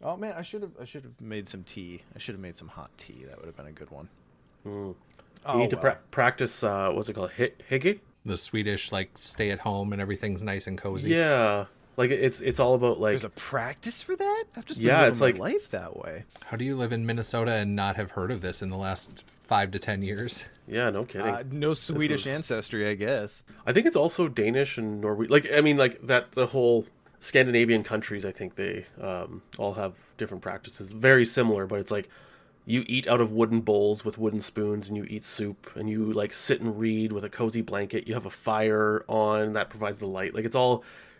Oh man, I should have made some tea. I should have made some hot tea. That would have been a good one. You Oh, need to practice, what's it called? Hygge? The Swedish, like, stay at home and everything's nice and cozy. Yeah. Like, it's all about, like... There's a practice for that? I've just been living my life that way. How do you live in Minnesota and not have heard of this in the last 5 to 10 years? Yeah, no kidding. No Swedish ancestry, I guess. I think it's also Danish and Norwegian. Like, I mean, like, the whole Scandinavian countries, I think they all have different practices. Very similar, but it's like you eat out of wooden bowls with wooden spoons, and you eat soup, and you, like, sit and read with a cozy blanket. You have a fire on that provides the light. Like,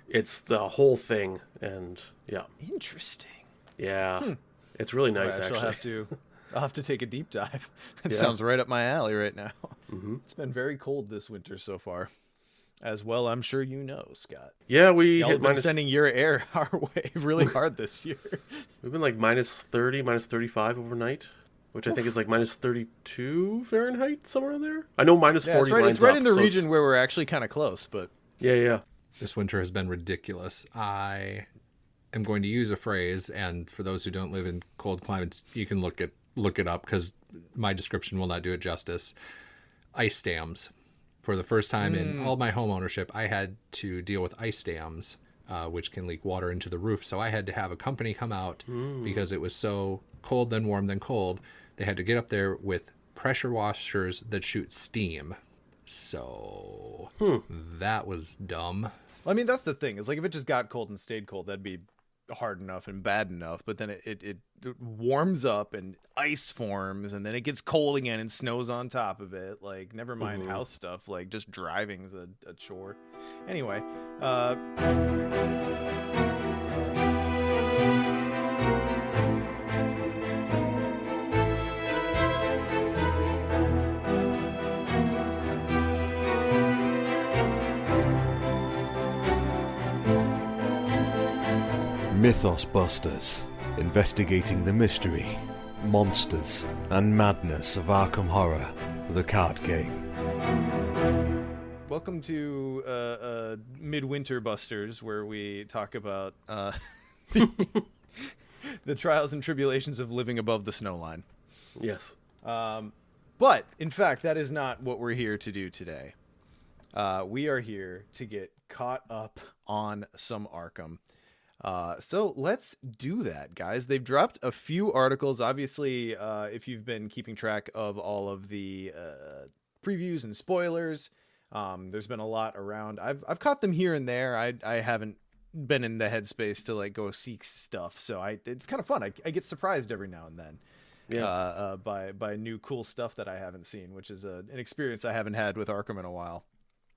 it's the whole thing, and yeah. Interesting. Yeah. It's really nice, Right, actually. I'll have to take a deep dive. It sounds right up my alley right now. Mm-hmm. It's been very cold this winter so far. As well, I'm sure you know, Scott. Yeah, we Y'all hit have been minus... sending your air our way really hard this year. We've been like minus 30, minus 35 overnight, which I think is like minus 32 Fahrenheit, somewhere in there. I know minus 40 lines It's right up, in the so region where we're actually kind of close, but... Yeah. This winter has been ridiculous. I am going to use a phrase, and for those who don't live in cold climates, you can look it up because my description will not do it justice. Ice dams. For the first time in all my home ownership, I had to deal with ice dams, which can leak water into the roof. So I had to have a company come out because it was so cold, then warm, then cold. They had to get up there with pressure washers that shoot steam. So that was dumb. I mean, that's the thing. It's like if it just got cold and stayed cold, that'd be hard enough and bad enough. But then it warms up and ice forms, and then it gets cold again and snows on top of it. Like, never mind house stuff. Like, just driving's a chore. Anyway, Mythos Busters, investigating the mystery, monsters, and madness of Arkham Horror, the card game. welcome to Midwinter Busters, where we talk about the trials and tribulations of living above the snow line. Yes. But, in fact, that is not what we're here to do today. We are here to get caught up on some Arkham. So let's do that, guys. They've dropped a few articles. Obviously, if you've been keeping track of all of the previews and spoilers, there's been a lot around. I've caught them here and there. I haven't been in the headspace to like go seek stuff, so it's kind of fun. I get surprised every now and then. Yeah. By new cool stuff that I haven't seen, which is an experience I haven't had with Arkham in a while.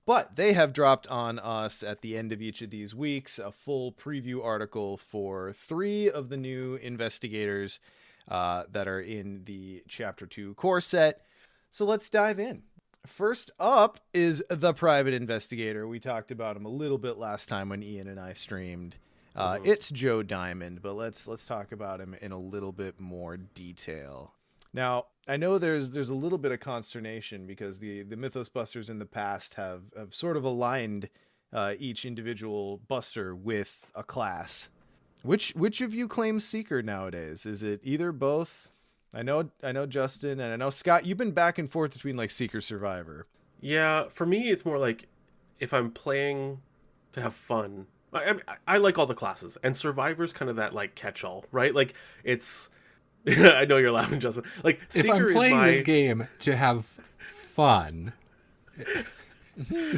But they have dropped on us at the end of each of these weeks a full preview article for 3 of the new investigators that are in the Chapter 2 core set. So let's dive in. First up is the private investigator. We talked about him a little bit last time when Ian and I streamed. It's Joe Diamond, but let's talk about him in a little bit more detail. Now, I know there's a little bit of consternation because the Mythos Busters in the past have sort of aligned each individual Buster with a class. Which of you claims Seeker nowadays? Is it either both? I know Justin and I know Scott. You've been back and forth between like Seeker Survivor. Yeah, for me, it's more like if I'm playing to have fun. I like all the classes, and Survivor's kind of that like catch-all, right? Like it's. I know you're laughing, Justin. Like, if Seeker I'm playing this game to have fun,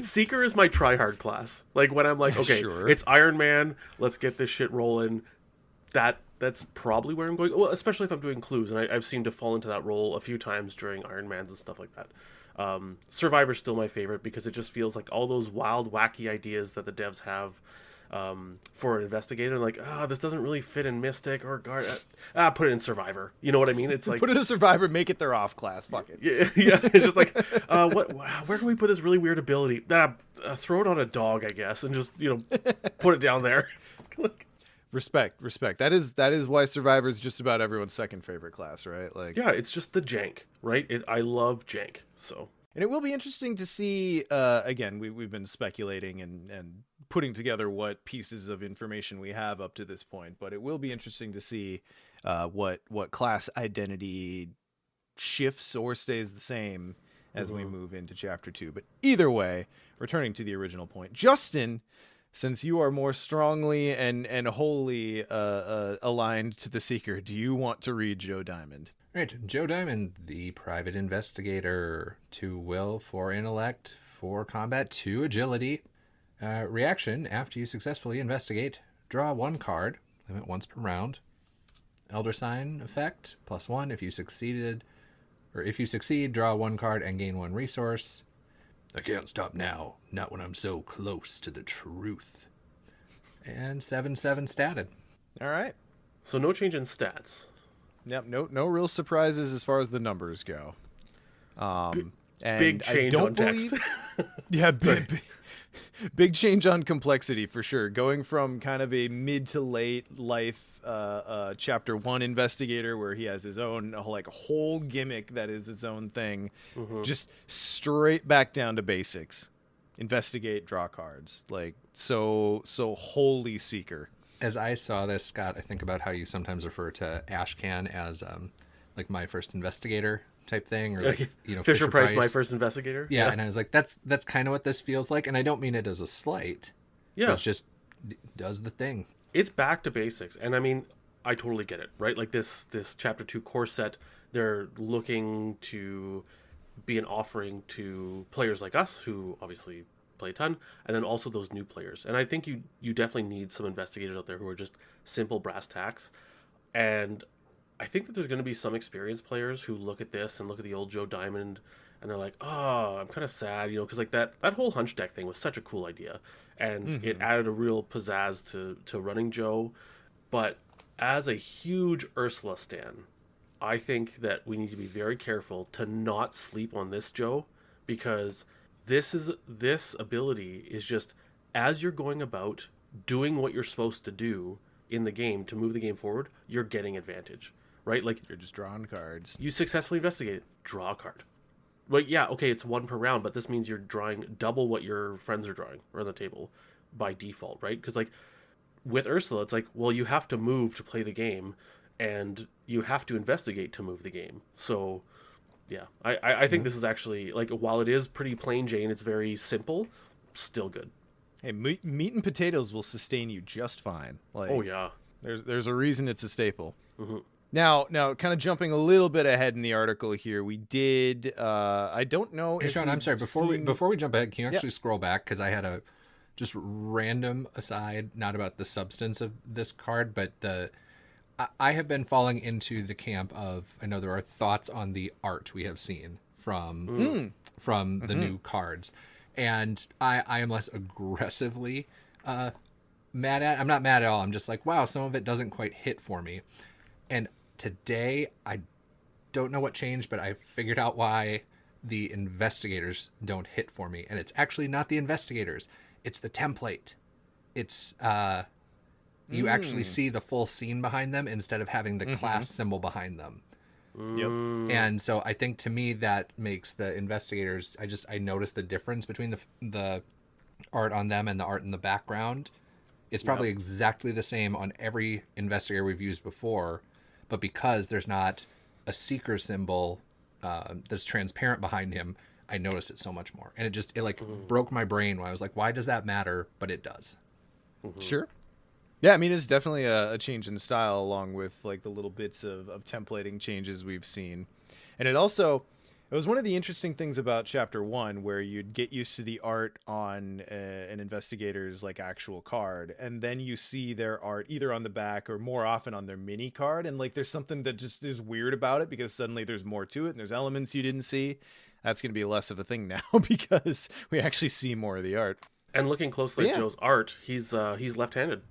Seeker is my try-hard class. Like when I'm like, okay, Sure. It's Iron Man, let's get this shit rolling. That's probably where I'm going. Well, especially if I'm doing clues, and I've seemed to fall into that role a few times during Iron Mans and stuff like that. Survivor's still my favorite because it just feels like all those wild, wacky ideas that the devs have. For an investigator, like, this doesn't really fit in Mystic or Guard. Put it in Survivor. You know what I mean? It's like Put it in Survivor, make it their off class. Fuck it. Yeah. It's just like, where can we put this really weird ability? Throw it on a dog, I guess, and just put it down there. Respect. That is why Survivor is just about everyone's second favorite class, right? Like, yeah, it's just the jank, right? I love jank, so. And it will be interesting to see. Again, we've been speculating and putting together what pieces of information we have up to this point, but it will be interesting to see what class identity shifts or stays the same as we move into chapter 2. But either way, returning to the original point, Justin, since you are more strongly and wholly aligned to the Seeker, do you want to read Joe Diamond? Right, Joe Diamond, the private investigator, 2 will, 4 intellect, 4 combat, 2 agility. Reaction, after you successfully investigate, draw 1 card, limit once per round. Elder Sign effect, +1 if you succeeded, or if you succeed, draw 1 card and gain 1 resource. I can't stop now, not when I'm so close to the truth. And 7/7 statted. All right. So no change in stats. Yep. No real surprises as far as the numbers go. And Big change on text. Yeah, big change on complexity for sure. Going from kind of a mid to late life chapter 1 investigator where he has his own like whole gimmick that is his own thing, just straight back down to basics. Investigate, draw cards. Like so wholly Seeker. As I saw this, Scott, I think about how you sometimes refer to Ashcan as like my first investigator type thing, or like, you know, Fisher Price, my first investigator. Yeah, and I was like, that's kind of what this feels like, and I don't mean it as a slight. Yeah, it just does the thing. It's back to basics, and I mean, I totally get it, right? Like this chapter 2 core set, they're looking to be an offering to players like us who obviously play a ton, and then also those new players. And I think you definitely need some investigators out there who are just simple brass tacks. And I think that there's going to be some experienced players who look at this and look at the old Joe Diamond and they're like, oh, I'm kind of sad, you know, because like that whole hunch deck thing was such a cool idea, and it added a real pizzazz to running Joe. But as a huge Ursula stan, I think that we need to be very careful to not sleep on this Joe, because this ability is just, as you're going about doing what you're supposed to do in the game to move the game forward, you're getting advantage, right? Like You're just drawing cards. you successfully investigate, draw a card. Well, yeah, okay, it's 1 per round, but this means you're drawing double what your friends are drawing around the table by default, right? Because like with Ursula, it's like, well, you have to move to play the game, and you have to investigate to move the game. So yeah, I think this is actually, like, while it is pretty plain Jane, it's very simple, still good. Hey, meat and potatoes will sustain you just fine. Like, Oh yeah. There's a reason it's a staple. Now, kind of jumping a little bit ahead in the article here, we did. I don't know. Hey, if Sean, I'm we've sorry. Before we jump ahead, can you actually Yeah. scroll back, because I had a just random aside, not about the substance of this card, but I have been falling into the camp of, I know there are thoughts on the art we have seen from the new cards, and I am less aggressively mad at. I'm not mad at all. I'm just like, wow, some of it doesn't quite hit for me. And today, I don't know what changed, but I figured out why the investigators don't hit for me. And it's actually not the investigators. It's the template. It's you actually see the full scene behind them instead of having the class symbol behind them. Yep. And so I think, to me, that makes the investigators, I noticed the difference between the art on them and the art in the background. It's probably exactly the same on every investigator we've used before, but because there's not a seeker symbol that's transparent behind him, I noticed it so much more. And it broke my brain when I was like, why does that matter? But it does. Sure. Yeah, I mean, it's definitely a change in style, along with like the little bits of templating changes we've seen. And it was one of the interesting things about chapter 1, where you'd get used to the art on an investigator's like actual card, and then you see their art either on the back or more often on their mini card, and like there's something that just is weird about it, because suddenly there's more to it and there's elements you didn't see. That's going to be less of a thing now because we actually see more of the art. And looking closely at Joe's art, he's left-handed.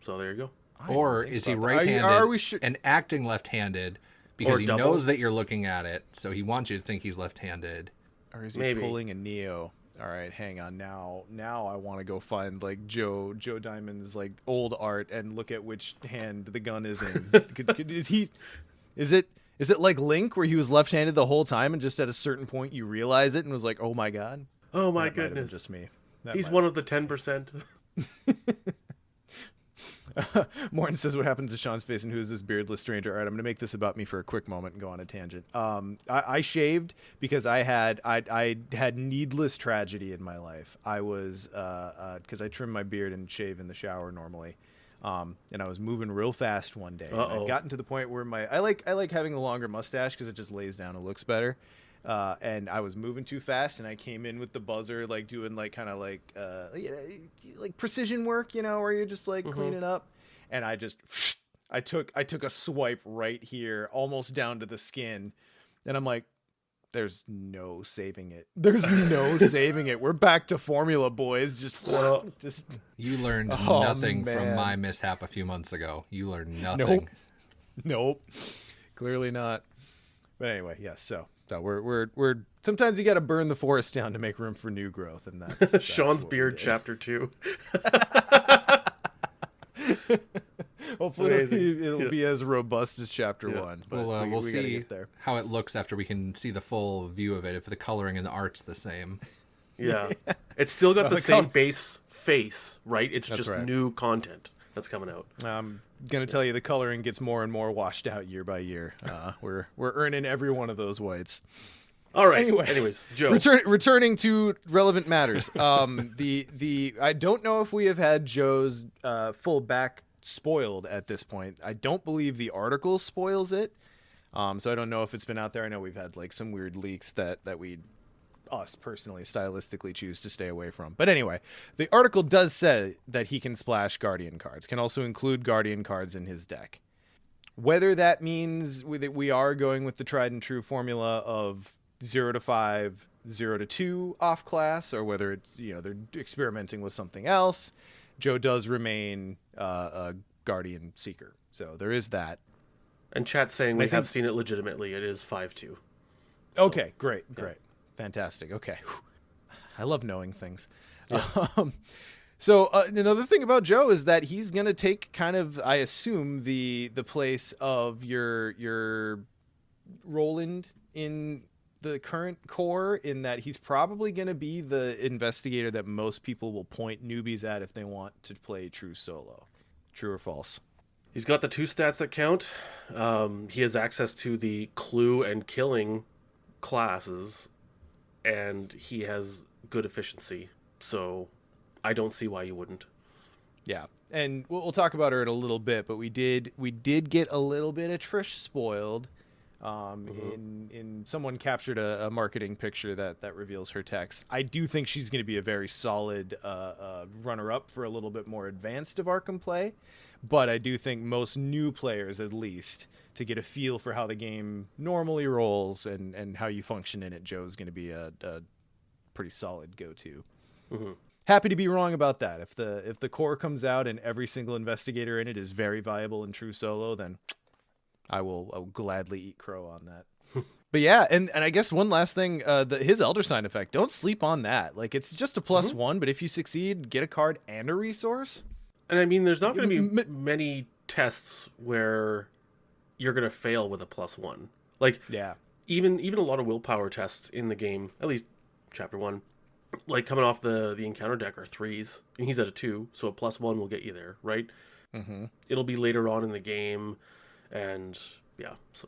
So there you go. Or is he right-handed and acting left-handed because he knows that you're looking at it, so he wants you to think he's left-handed? Or is he pulling a Neo? All right, hang on. Now I want to go find like Joe Diamond's like old art and look at which hand the gun is in. Is it like Link, where he was left-handed the whole time and just at a certain point you realize it and was like, oh my god? Oh my That might have been goodness. just me. He's one of the 10%. Morton says, what happens to Sean's face and who is this beardless stranger? All right, I'm going to make this about me for a quick moment and go on a tangent. I shaved because I had needless tragedy in my life. I was, because I trim my beard and shave in the shower normally. And I was moving real fast one day. And I'd gotten to the point where I like having the longer mustache because it just lays down and looks better. And I was moving too fast, and I came in with the buzzer, like doing like kind of like precision work, where you're just like cleaning up. And I took a swipe right here, almost down to the skin, and I'm like, there's no saving it. There's no saving it. We're back to formula, boys. Just You learned nothing from my mishap a few months ago. You learned nothing. Nope. Clearly not. But anyway, yes. So we're sometimes you got to burn the forest down to make room for new growth, and that's Sean's beard, chapter 2. Hopefully it'll be as robust as chapter 1. But we'll see how it looks after we can see the full view of it, if the coloring and the art's the same. Yeah. It's still got the same base face, right? It's That's just right. new content that's coming out. I'm going to tell you the coloring gets more and more washed out year by year. We're earning every one of those whites. All right. Anyway, Anyways, Joe. Returning to relevant matters. I don't know if we have had Joe's full back spoiled at this point. I don't believe the article spoils it. So I don't know if it's been out there. I know we've had like some weird leaks that us personally stylistically choose to stay away from. But anyway, the article does say that he can splash Guardian cards, can also include Guardian cards in his deck. Whether that means that we are going with the tried and true formula of 0 to 5, 0 to 2 off class, or whether it's, they're experimenting with something else, Joe does remain a Guardian Seeker. So there is that. And chat's saying we have seen it legitimately. It is 5-2. Okay, great. Fantastic. Okay. I love knowing things. Yeah. So another thing about Joe is that he's going to take kind of, I assume, the place of your Roland in the current core, in that he's probably going to be the investigator that most people will point newbies at if they want to play true solo. True or false? He's got the 2 stats that count. He has access to the clue and killing classes, and he has good efficiency. So I don't see why you wouldn't. Yeah, and we'll talk about her in a little bit, but we did get a little bit of Trish spoiled. In someone captured a marketing picture that reveals her text. I do think she's going to be a very solid runner-up for a little bit more advanced of Arkham play, but I do think most new players, at least, to get a feel for how the game normally rolls and how you function in it, Joe's going to be a pretty solid go-to. Happy to be wrong about that. If the core comes out and every single investigator in it is very viable in true solo, then I will gladly eat crow on that. But yeah, and I guess one last thing, his Elder Sign effect, don't sleep on that. Like, it's just a +1, but if you succeed, get a card and a resource. And I mean, there's not going to be many tests where you're going to fail with a +1. Like, yeah, even a lot of willpower tests in the game, at least chapter 1, like coming off the encounter deck are 3s, and he's at a 2, so a +1 will get you there, right? It'll be later on in the game. And yeah, so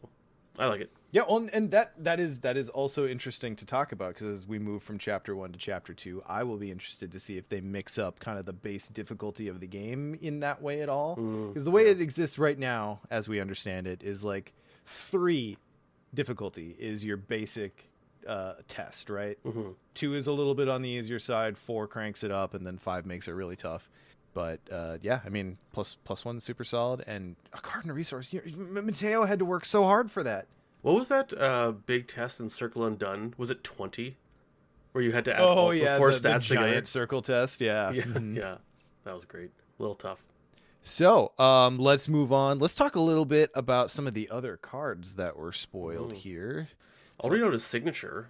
I like it. Yeah, and that is also interesting to talk about, because as we move from chapter 1 to chapter 2, I will be interested to see if they mix up kind of the base difficulty of the game in that way at all. Because the way it exists right now, as we understand it, is like 3 difficulty is your basic test, right? 2 is a little bit on the easier side, 4 cranks it up, and then 5 makes it really tough. But yeah, I mean, +1 super solid, and a card and a resource. Mateo had to work so hard for that. What was that big test in Circle Undone? Was it 20? Where you had to add all the 4 stats the giant together? circle test. Yeah. Yeah, that was great. A little tough. So let's move on. Let's talk a little bit about some of the other cards that were spoiled here. I'll read out his signature.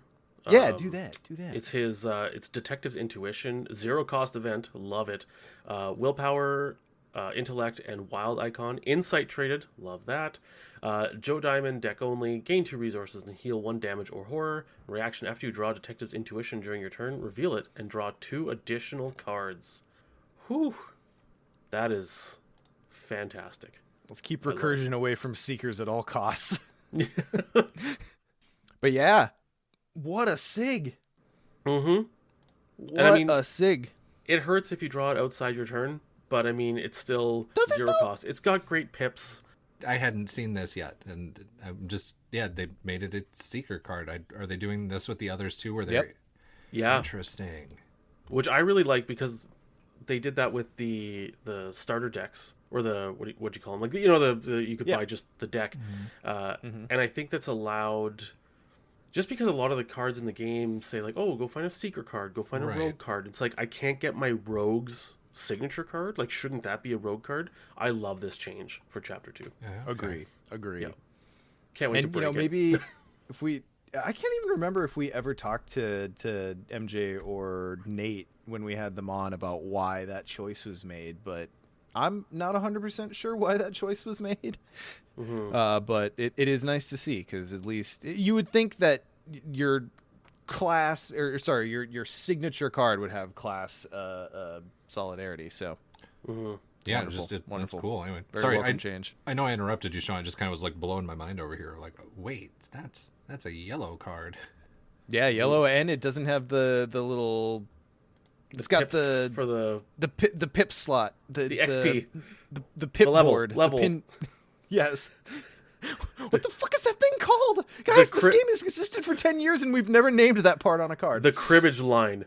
Yeah, do that. It's his. It's Detective's Intuition, 0 cost event. Love it. Willpower, Intellect, and Wild Icon. Insight traded. Love that. Joe Diamond, deck only. Gain 2 resources and heal 1 damage or horror. Reaction: after you draw Detective's Intuition during your turn, reveal it and draw 2 additional cards. Whew. That is fantastic. Let's keep recursion away from Seekers at all costs. But yeah, what a sig. Mm-hmm. What a sig. It hurts if you draw it outside your turn, but I mean, it's still Does it, zero though? cost. It's got great pips. I hadn't seen this yet, and I'm just they made it a Seeker card. Are they doing this with the others too? Where they're Yep. Yeah. interesting. Which I really like because they did that with the starter decks, or the what you call them, like the you could buy just the deck, and I think that's allowed, just because a lot of the cards in the game say like, oh, go find a Seeker card, go find a Right. Rogue card. It's like, I can't get my Rogue's signature card. Like, shouldn't that be a Rogue card? I love this change for Chapter 2. Yeah, okay. Agree. Yeah. Can't wait to And break it. maybe if I can't even remember if we ever talked to MJ or Nate when we had them on about why that choice was made, but I'm not 100% sure why that choice was made. But it is nice to see, because at least you would think that your class, or sorry, your signature card would have class solidarity. So Yeah, Wonderful. that's Wonderful. cool. Anyway, very sorry, welcome change. I know I interrupted you, Sean. It just kind of was like blowing my mind over here. Like, wait, that's a yellow card. Yeah, yellow, and it doesn't have the little. It's got Pips the for the pip slot, the XP, the pip the level, board, the level. pin. Yes. What the fuck is that thing called, guys? This cri- game has existed for 10 years and we've never named that part on a card. the cribbage line.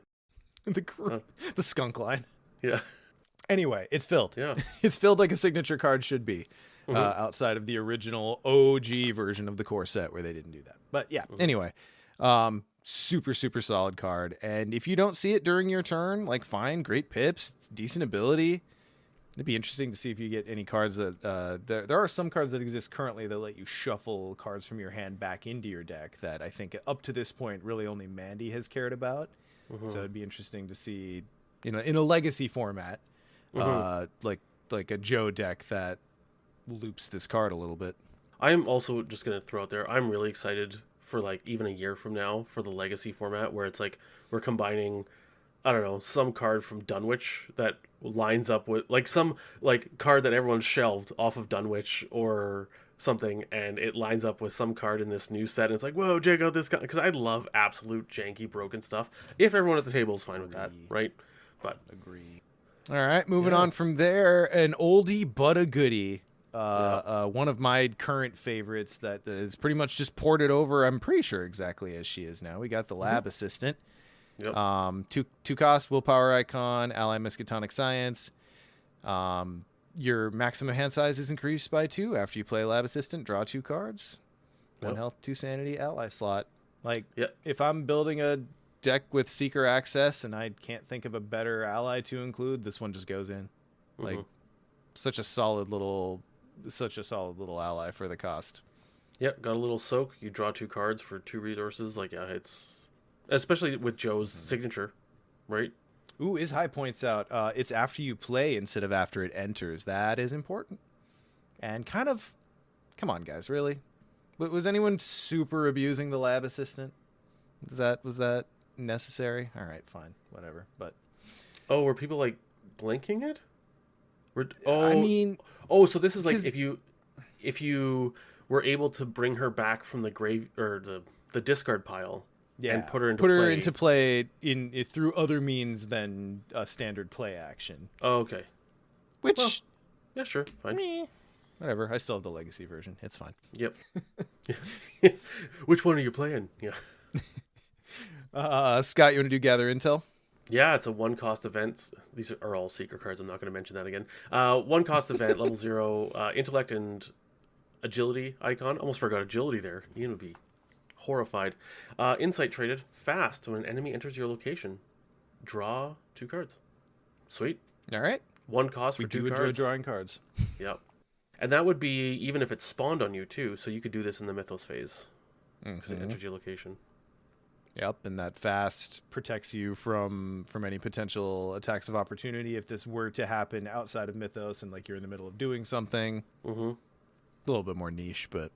The skunk line. Yeah. Anyway, it's filled. Yeah. It's filled like a signature card should be, outside of the original OG version of the core set where they didn't do that. But yeah, anyway, super, super solid card. And if you don't see it during your turn, like, fine, great pips, decent ability. It'd be interesting to see if you get any cards that there are some cards that exist currently that let you shuffle cards from your hand back into your deck that I think up to this point really only Mandy has cared about. So it'd be interesting to see, in a legacy format, like a Joe deck that loops this card a little bit. I'm also just going to throw out there, I'm really excited for, like, even a year from now for the legacy format, where it's like we're combining, I don't know, some card from Dunwich that lines up with, like, some, like, card that everyone's shelved off of Dunwich or something, and it lines up with some card in this new set, and it's like, whoa, check out this guy, because I love absolute janky broken stuff, if everyone at the table is fine with that, right? But Agree. All right, moving on from there, an oldie but a goodie. One of my current favorites that is pretty much just ported over, I'm pretty sure exactly as she is now. We got the lab assistant. Yep. Two cost, willpower icon, ally miskatonic science. Your maximum hand size is increased by 2 after you play lab assistant. Draw 2 cards. 1 health, 2 sanity, ally slot. Like, if I'm building a deck with Seeker access and I can't think of a better ally to include, this one just goes in. Like, such a solid little ally for the cost. Yep, got a little soak. You draw 2 cards for 2 resources. Like, yeah, it's, especially with Joe's signature, right? Ooh, is high points out. It's after you play instead of after it enters. That is important. And kind of, come on, guys, really? Was anyone super abusing the lab assistant? Was that necessary? All right, fine, whatever. But were people, like, blinking it? I mean, so this is like if you were able to bring her back from the grave, or the discard pile, and put her into play through other means than a standard play action. Oh, okay. Which, well, yeah, sure, fine. Whatever. I still have the legacy version. It's fine. Yep. Which one are you playing? Yeah. Scott, you want to do gather intel? Yeah, it's a 1 cost event. These are all Seeker cards. I'm not going to mention that again. 1 cost event, level 0, intellect and agility icon. Almost forgot agility there. Ian would be horrified. Insight traded. Fast. When an enemy enters your location, draw 2 cards. Sweet. All right. 1 cost for 2 cards. Drawing cards. Yep. And that would be even if it's spawned on you too. So you could do this in the Mythos phase because it enters your location. Yep, and that fast protects you from any potential attacks of opportunity if this were to happen outside of Mythos and, like, you're in the middle of doing something. A little bit more niche, but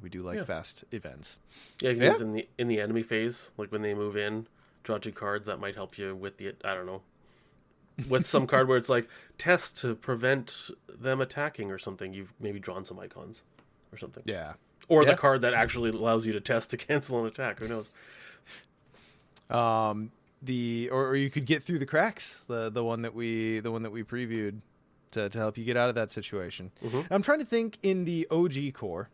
we do like fast events. Yeah, you can use it in the enemy phase, like when they move in, draw 2 cards. That might help you with the, I don't know, with some card where it's like test to prevent them attacking or something. You've maybe drawn some icons or something. Yeah. Or Yeah. the card that actually allows you to test to cancel an attack. Who knows? Or you could get through the cracks, the one that we previewed to help you get out of that situation. I'm trying to think in the OG core.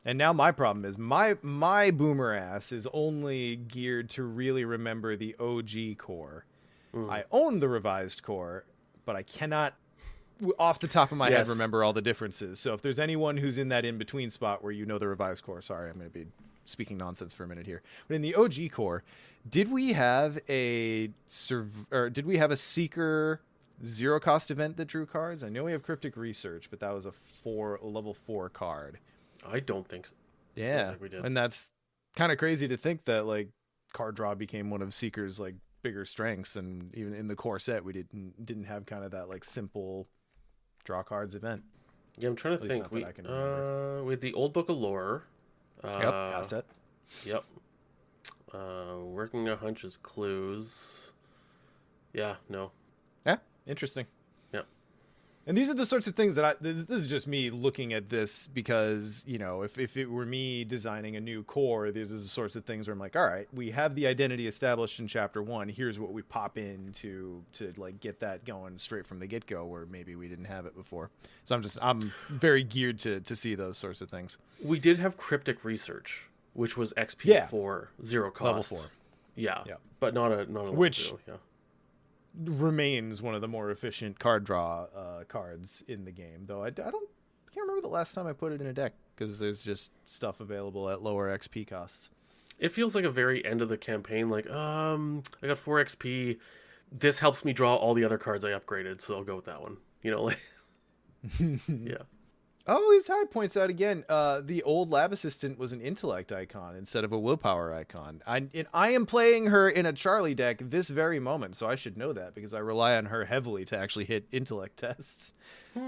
And now my problem is my boomer ass is only geared to really remember the OG core. I own the revised core, but I cannot off the top of my head remember all the differences. So if there's anyone who's in that in-between spot where you know the revised core, sorry, I'm going to be speaking nonsense for a minute here. But in the OG core, did we have a Seeker zero cost event that drew cards? I know we have Cryptic Research, but that was a level 4 card. I don't think so. Yeah, I don't think we did. and that's kind of crazy to think that like card draw became one of Seeker's like bigger strengths, and even in the core set we didn't have kind of that like simple draw cards event. Yeah, I'm trying to At least think. not that I can remember. We had the old book of lore. Yep, asset. Yep. Working a hunch's clues. Yeah, no. Yeah, interesting. Yep. And these are the sorts of things that this is just me looking at this because, you know, if it were me designing a new core, these are the sorts of things where I'm like, all right, we have the identity established in chapter 1. Here's what we pop in to like get that going straight from the get-go where maybe we didn't have it before. So I'm very geared to see those sorts of things. We did have Cryptic Research, which was XP for zero cost. Level 4. Yeah. Yeah. But not a level Which 0, yeah. remains one of the more efficient card draw cards in the game, though I can't remember the last time I put it in a deck because there's just stuff available at lower XP costs. It feels like a very end of the campaign, like, I got 4 XP. This helps me draw all the other cards I upgraded, so I'll go with that one. You know, like, yeah. Oh, his high points out again. The old lab assistant was an intellect icon instead of a willpower icon. I am playing her in a Charlie deck this very moment, so I should know that because I rely on her heavily to actually hit intellect tests.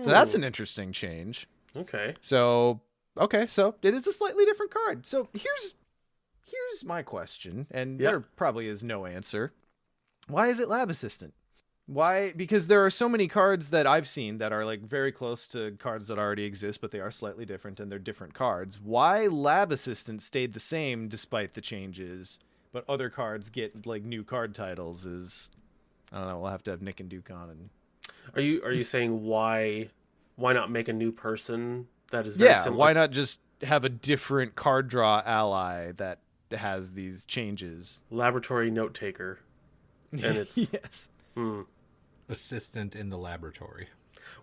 So that's an interesting change. Okay. So it is a slightly different card. So here's my question, and there probably is no answer. Why is it lab assistant? Why? Because there are so many cards that I've seen that are like very close to cards that already exist, but they are slightly different and they're different cards. Why Lab Assistant stayed the same despite the changes, but other cards get like new card titles is, I don't know, we'll have to have Nick and Duke on. And Are you saying why not make a new person that is very similar? Why not just have a different card draw ally that has these changes? Laboratory note taker. And it's yes. Assistant in the laboratory.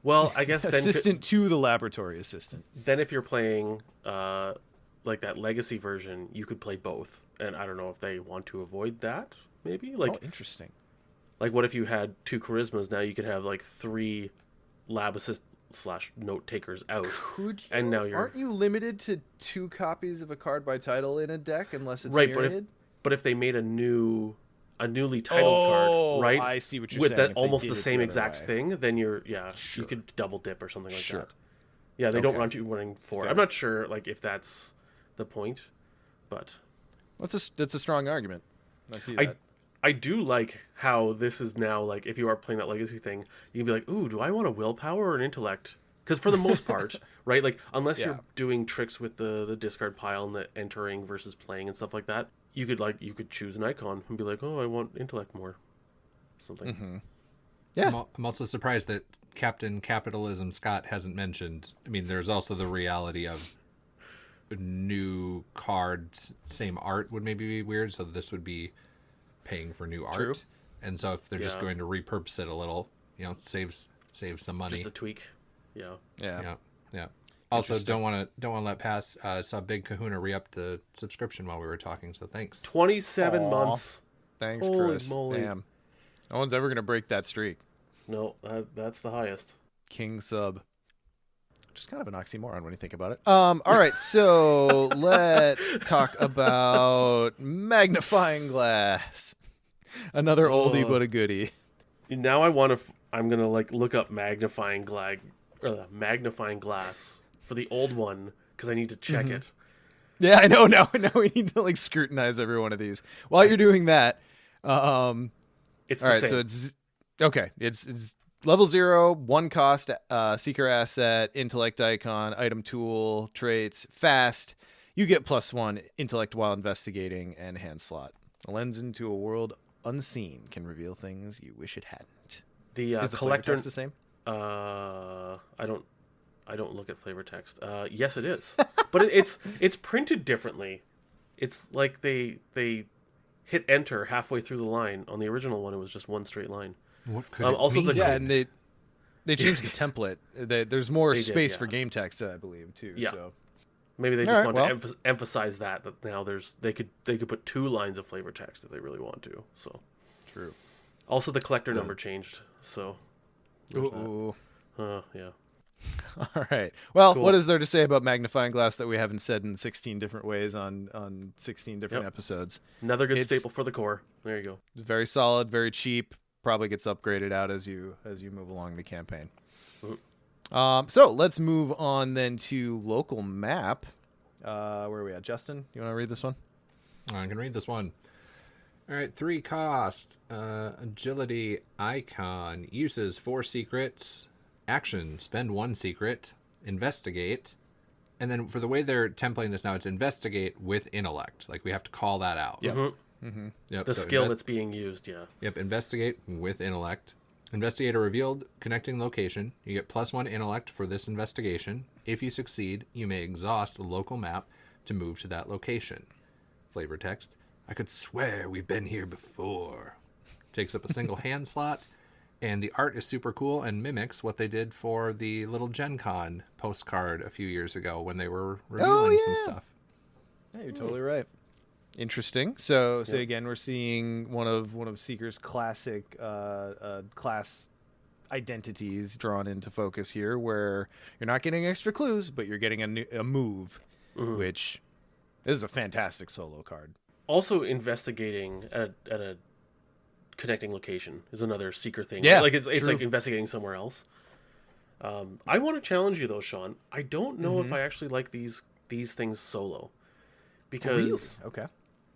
Well, I guess then assistant to the laboratory assistant. Then if you're playing like that legacy version, you could play both. And I don't know if they want to avoid that, maybe? Like, interesting. Like what if you had 2 charismas? Now you could have like 3 lab assist / note takers out. Could you? And now aren't you limited to 2 copies of a card by title in a deck unless it's right, myriad? but if they made a newly titled card, right? I see what you're with saying. that if they almost did the it same other exact way. thing, then you're Sure. you could double dip or something like Sure. that. Yeah, they don't Okay. want you running 4. Fair. I'm not sure like if that's the point, but That's a strong argument. I see that. I do like how this is now like if you are playing that legacy thing, you can be like, ooh, do I want a willpower or an intellect? Because for the most part, right, like unless you're doing tricks with the discard pile and the entering versus playing and stuff like that, you could choose an icon and be like, oh, I want intellect more, something. Mm-hmm. Yeah. I'm also surprised that Captain Capitalism Scott hasn't mentioned. I mean, there's also the reality of new cards, same art would maybe be weird. So this would be paying for new True. art, and so if they're just going to repurpose it a little, saves some money. Just a tweak. Yeah. Also, don't want to let pass. Saw Big Kahuna re-up the subscription while we were talking, so thanks. 27 Aw. months. Thanks, Holy Chris. moly. Damn. No one's ever gonna break that streak. No, that's the highest. King sub. Just kind of an oxymoron when you think about it. All right, so let's talk about magnifying glass. Another oldie but a goodie. Now I'm gonna like look up magnifying glass for the old one because I need to check it. Yeah, I know. Now we need to like scrutinize every one of these. While you're doing that, It's all the right. same. So it's Okay, it's level 0, 1 cost, seeker asset, intellect icon, item tool, traits, fast. You get +1 intellect while investigating, and hand slot. A lens into a world unseen can reveal things you wish it hadn't. The Is the collector flavor text the same? I don't look at flavor text. Yes, it is, but it's printed differently. It's like they hit enter halfway through the line. On the original one, it was just one straight line. What could Also, mean? Yeah, and they changed the template. There's more They did, space yeah. for game text, I believe, too. Yeah. So. Maybe they All just right, want to emphasize that now they could put 2 lines of flavor text if they really want to. So True. also the collector number changed. So there's that. Ooh. Yeah. All right. Well, Cool. what is there to say about magnifying glass that we haven't said in 16 different ways on 16 different Yep. episodes? Another good It's- staple for the core. There you go. Very solid, very cheap. Probably gets upgraded out as you move along the campaign. So let's move on then to local map. Where are we at? Justin, you want to read this one? I can read this one. All right, 3 cost, agility icon, uses 4 secrets, action, spend 1 secret, investigate, and then for the way they're templating this now, it's investigate with intellect. Like we have to call that out. Yep. Yep. The so skill that's being used. Yeah. Yep, investigate with intellect. Investigate a revealed connecting location. You get +1 intellect for this investigation. If you succeed, you may exhaust the local map to move to that location. Flavor text. I could swear we've been here before. Takes up a single hand slot, and the art is super cool and mimics what they did for the little Gen Con postcard a few years ago when they were revealing some stuff. Yeah, you're totally right. Interesting. So again, we're seeing one of Seeker's classic class identities drawn into focus here, where you're not getting extra clues, but you're getting a move, which is a fantastic solo card. Also, investigating at a connecting location is another seeker thing. Yeah, like it's true. like investigating somewhere else. I want to challenge you though, Sean. I don't know if I actually like these things solo, because Okay.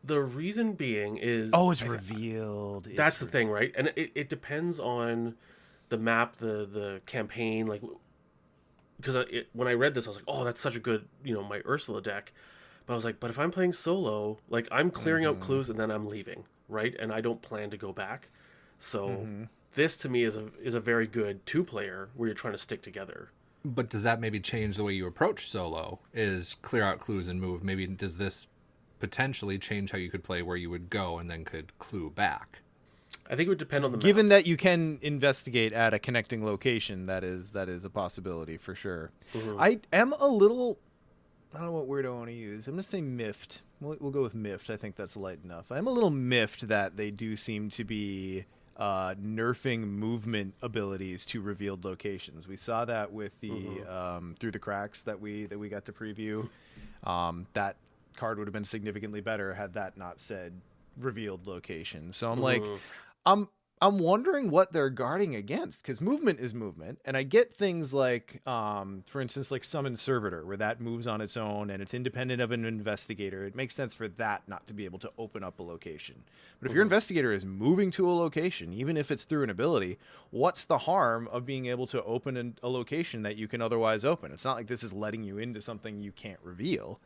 the reason being is Oh, it's revealed. that's the thing, right? And it depends on the map, the campaign, like, because when I read this, I was like, oh, that's such a good, my Ursula deck. But I was like, but if I'm playing solo, like I'm clearing out clues and then I'm leaving, right? And I don't plan to go back. So this to me is a very good 2-player where you're trying to stick together. But does that maybe change the way you approach solo? Is clear out clues and move? Maybe does this potentially change how you could play, where you would go and then could clue back? I think it would depend on the map. Given that you can investigate at a connecting location, that is a possibility for sure. I am a little, I don't know what word I want to use. I'm going to say miffed. We'll go with miffed. I think that's light enough. I'm a little miffed that they do seem to be nerfing movement abilities to revealed locations. We saw that with the Through the Cracks that we got to preview. That card would have been significantly better had that not said revealed location. So I'm like, I'm wondering what they're guarding against, because movement is movement, and I get things like, for instance, like Summon Servitor, where that moves on its own and it's independent of an investigator. It makes sense for that not to be able to open up a location. But if your investigator is moving to a location, even if it's through an ability, what's the harm of being able to open a location that you can otherwise open? It's not like this is letting you into something you can't reveal.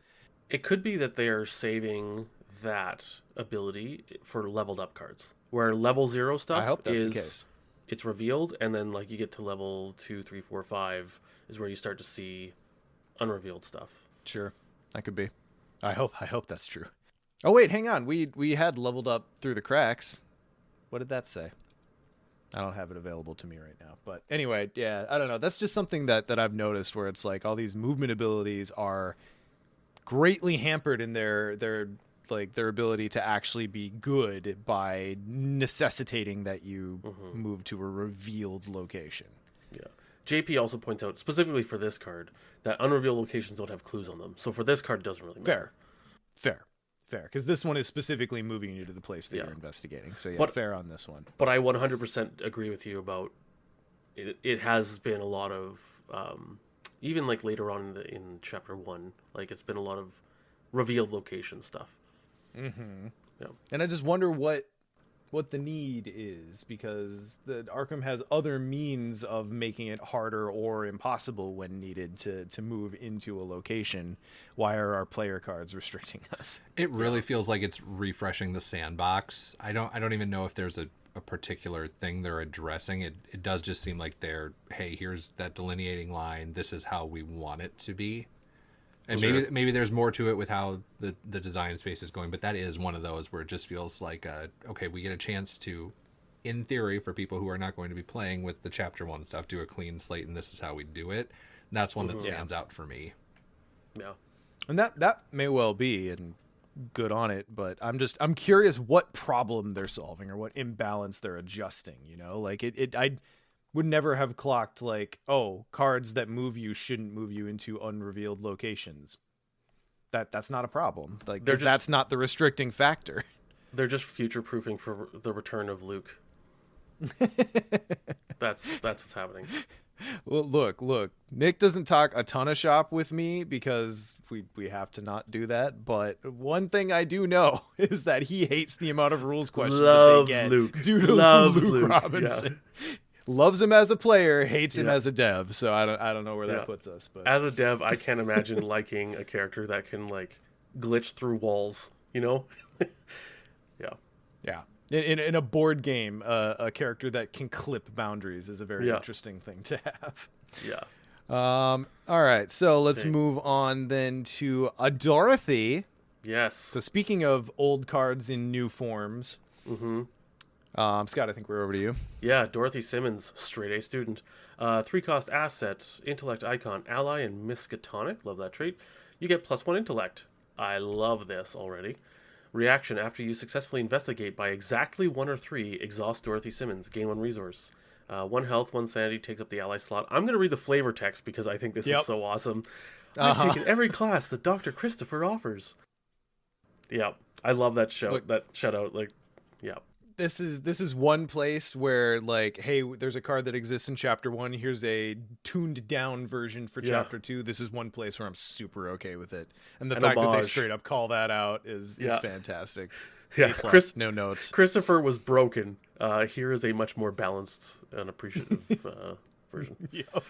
It could be that they are saving that ability for leveled up cards, where level 0 stuff I hope that's is the case. It's revealed, and then like you get to level 2, 3, 4, 5 is where you start to see unrevealed stuff. Sure, that could be. I hope that's true. Oh wait, hang on. We had leveled up Through the Cracks. What did that say? I don't have it available to me right now. But anyway, yeah, I don't know. That's just something that I've noticed, where it's like all these movement abilities are greatly hampered in their ability to actually be good by necessitating that you move to a revealed location. Yeah. JP also points out, specifically for this card, that unrevealed locations don't have clues on them. So for this card, it doesn't really matter. Fair. Because this one is specifically moving you to the place that Yeah. you're investigating. So yeah, But- fair on this one. But I 100% agree with you about it. It has been a lot of, even like later on in chapter 1, like it's been a lot of revealed location stuff. Mm-hmm. Yeah. And I just wonder what what the need is, because the Arkham has other means of making it harder or impossible when needed to move into a location. Why are our player cards restricting us? It really feels like it's refreshing the sandbox. I don't even know if there's a particular thing they're addressing. It does just seem like they're, hey, here's that delineating line. This is how we want it to be. And maybe there's more to it with how the design space is going, but that is one of those where it just feels like, okay, we get a chance to, in theory, for people who are not going to be playing with the Chapter 1 stuff, do a clean slate, and this is how we do it. That's one that stands out for me. Yeah. And that may well be, and good on it, but I'm curious what problem they're solving or what imbalance they're adjusting, you know? Like, I would never have clocked, like, oh, cards that move you shouldn't move you into unrevealed locations. That's not a problem. Like, that's not the restricting factor. They're just future-proofing for the return of Luke. That's what's happening. Well, look. Nick doesn't talk a ton of shop with me because we have to not do that. But one thing I do know is that he hates the amount of rules questions Loves that they get Luke. due to Loves Luke Luke. Robinson. Yeah. Loves him as a player, hates him Yeah. as a dev. So I don't know where that Yeah. puts us. But As a dev, I can't imagine liking a character that can, like, glitch through walls, you know? yeah, in a board game, a character that can clip boundaries is a very interesting thing to have. Yeah. All right, so let's Okay. move on then to a Dorothy. Yes. So speaking of old cards in new forms, Scott, I think we're over to you. Yeah, Dorothy Simmons, straight A student. 3-cost asset, intellect icon, ally, and Miskatonic. Love that trait. You get +1 intellect. I love this already. Reaction, after you successfully investigate by exactly 1 or 3, exhaust Dorothy Simmons. Gain 1 resource. 1 health, 1 sanity, takes up the ally slot. I'm going to read the flavor text because I think this is so awesome. I've taken every class that Dr. Christopher offers. Yeah, I love that that shout out. Like, yeah. This is one place where, like, hey, there's a card that exists in Chapter 1. Here's a tuned down version for Chapter 2. This is one place where I'm super okay with it. And the fact that they straight up call that out is fantastic. Yeah, no notes. Christopher was broken. Here is a much more balanced and appreciative version. Yep.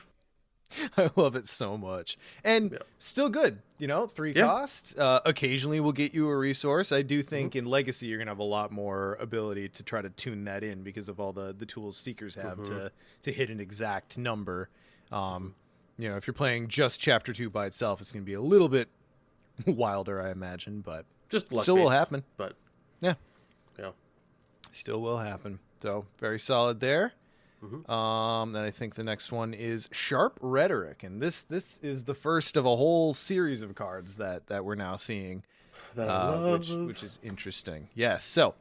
I love it so much. And still good, you know, 3 cost. Occasionally will get you a resource. I do think in Legacy you're going to have a lot more ability to try to tune that in because of all the tools Seekers have to hit an exact number. You know, if you're playing just Chapter 2 by itself, it's going to be a little bit wilder, I imagine, but just still will happen. But yeah. Still will happen. So very solid there. Then I think the next one is Sharp Rhetoric, and this is the first of a whole series of cards that we're now seeing, which is interesting. Yes, so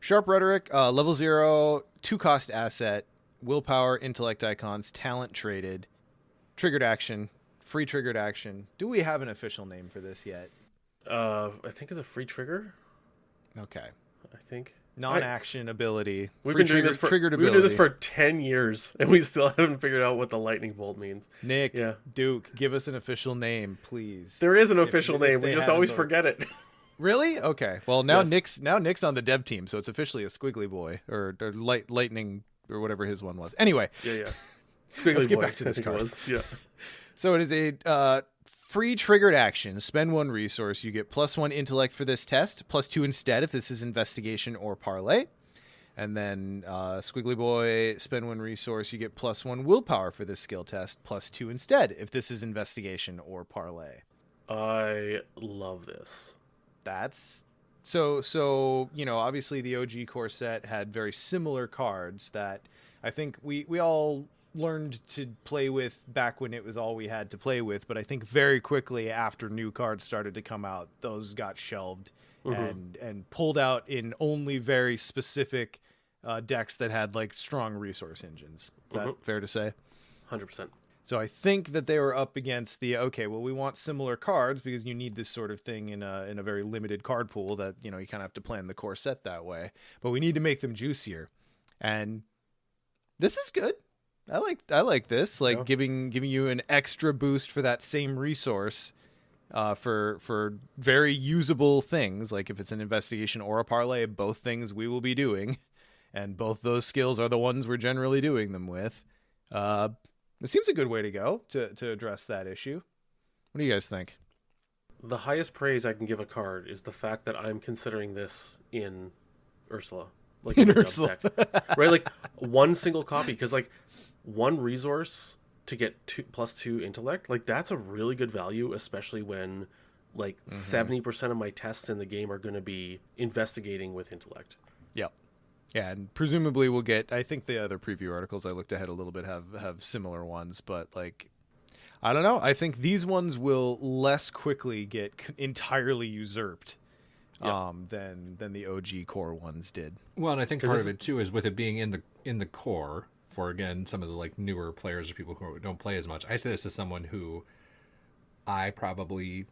Sharp Rhetoric, level 0, 2-cost asset, willpower, intellect icons, talent traded, triggered action, free triggered action. Do we have an official name for this yet? I think it's a free trigger. Okay. I think. Non-action ability. We've been doing this for triggered we've been ability. doing this for 10 years, and we still haven't figured out what the lightning bolt means. Nick, Duke, give us an official name, please. There is an official name. We just always forget it. Really? Okay. Well, now Nick's on the dev team, so it's officially a Squiggly Boy or lightning or whatever his one was. Anyway. Yeah. Squiggly Let's get back to this card. Yeah. So it is a free triggered action. Spend 1 resource. You get +1 intellect for this test, +2 instead if this is investigation or parlay. And then Squiggly Boy, spend 1 resource. You get +1 willpower for this skill test, +2 instead if this is investigation or parlay. I love this. That's so you know, obviously the OG core set had very similar cards that I think we all learned to play with back when it was all we had to play with, but I think very quickly after new cards started to come out, those got shelved and pulled out in only very specific decks that had like strong resource engines. Is that fair to say? 100%. So I think that they were up against the, okay, well, we want similar cards because you need this sort of thing in a very limited card pool that, you know, you kind of have to plan the core set that way, but we need to make them juicier. And this is good. I like this, like giving you an extra boost for that same resource for very usable things. Like if it's an investigation or a parlay, both things we will be doing. and both those skills are the ones we're generally doing them with. It seems a good way to go to address that issue. What do you guys think? The highest praise I can give a card is the fact that I'm considering this in Ursula. Like In my Dove Ursula. deck. Right? Like one single copy, because like one resource to get +2 intellect, like that's a really good value, especially when like 70% of my tests in the game are going to be investigating with intellect. Yep. Yeah, and presumably we'll get, I think the other preview articles I looked ahead a little bit have similar ones, but like, I don't know. I think these ones will less quickly get entirely usurped than the OG core ones did. Well, and I think part of it too is with it being in the core for, again, some of the like newer players or people who don't play as much. I say this as someone who I probably,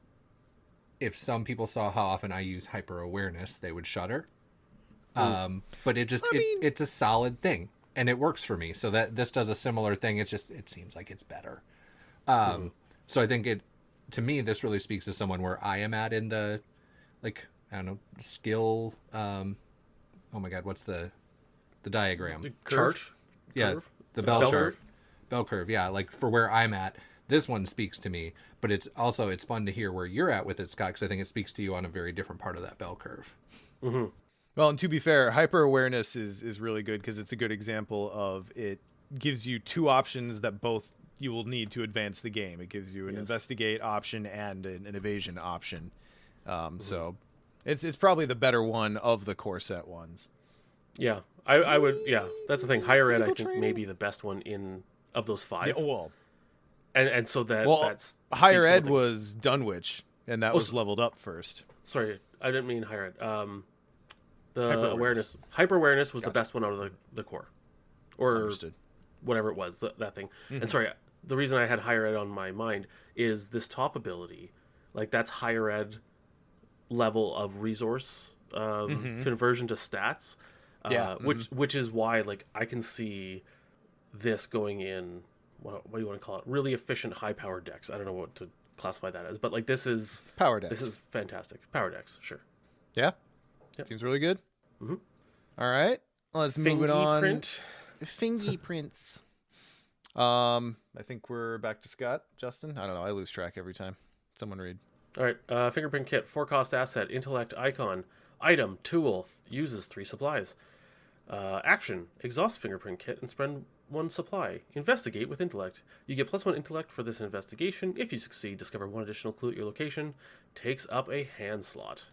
if some people saw how often I use hyper awareness, they would shudder. But it's a solid thing and it works for me. So that this does a similar thing. It seems like it's better. So I think to me, this really speaks to someone where I am at in the, like, I don't know, skill. Oh my God, what's the diagram? The chart? Yeah, Curve? the bell chart. Curve? Bell curve. Yeah, like for where I'm at, this one speaks to me. But it's fun to hear where you're at with it, Scott, because I think it speaks to you on a very different part of that bell curve. Mm-hmm. Well, and to be fair, hyper awareness is really good because it's a good example of it gives you two options that both you will need to advance the game. It gives you an investigate option and an evasion option. So it's probably the better one of the core set ones. Yeah, I would. Yeah, that's the thing. Higher ed, I think, training? may be the best one of those 5. Yeah, well, and so that's higher speaks to ed what was Dunwich, and that was leveled up first. sorry, I didn't mean higher ed. The Hyper-awareness. hyper awareness was the best one out of the core, or Understood. whatever it was, that thing. And sorry, the reason I had higher ed on my mind is this top ability, like that's higher ed level of resource conversion to stats. Which is why like I can see this going in what do you want to call it? Really efficient high power decks. I don't know what to classify that as, but like this is Power decks. This is fantastic. Power decks, sure. Yeah? Yep. Seems really good. Mm-hmm. All right. Let's move it on. Print. Fingy prints. I think we're back to Scott. Justin? I don't know. I lose track every time. Someone read. All right. Fingerprint kit, 4-cost asset, intellect icon, item, tool, uses 3 supplies. Action, exhaust fingerprint kit and spend 1 supply. Investigate with intellect. You get +1 intellect for this investigation. If you succeed, discover 1 additional clue at your location. Takes up a hand slot.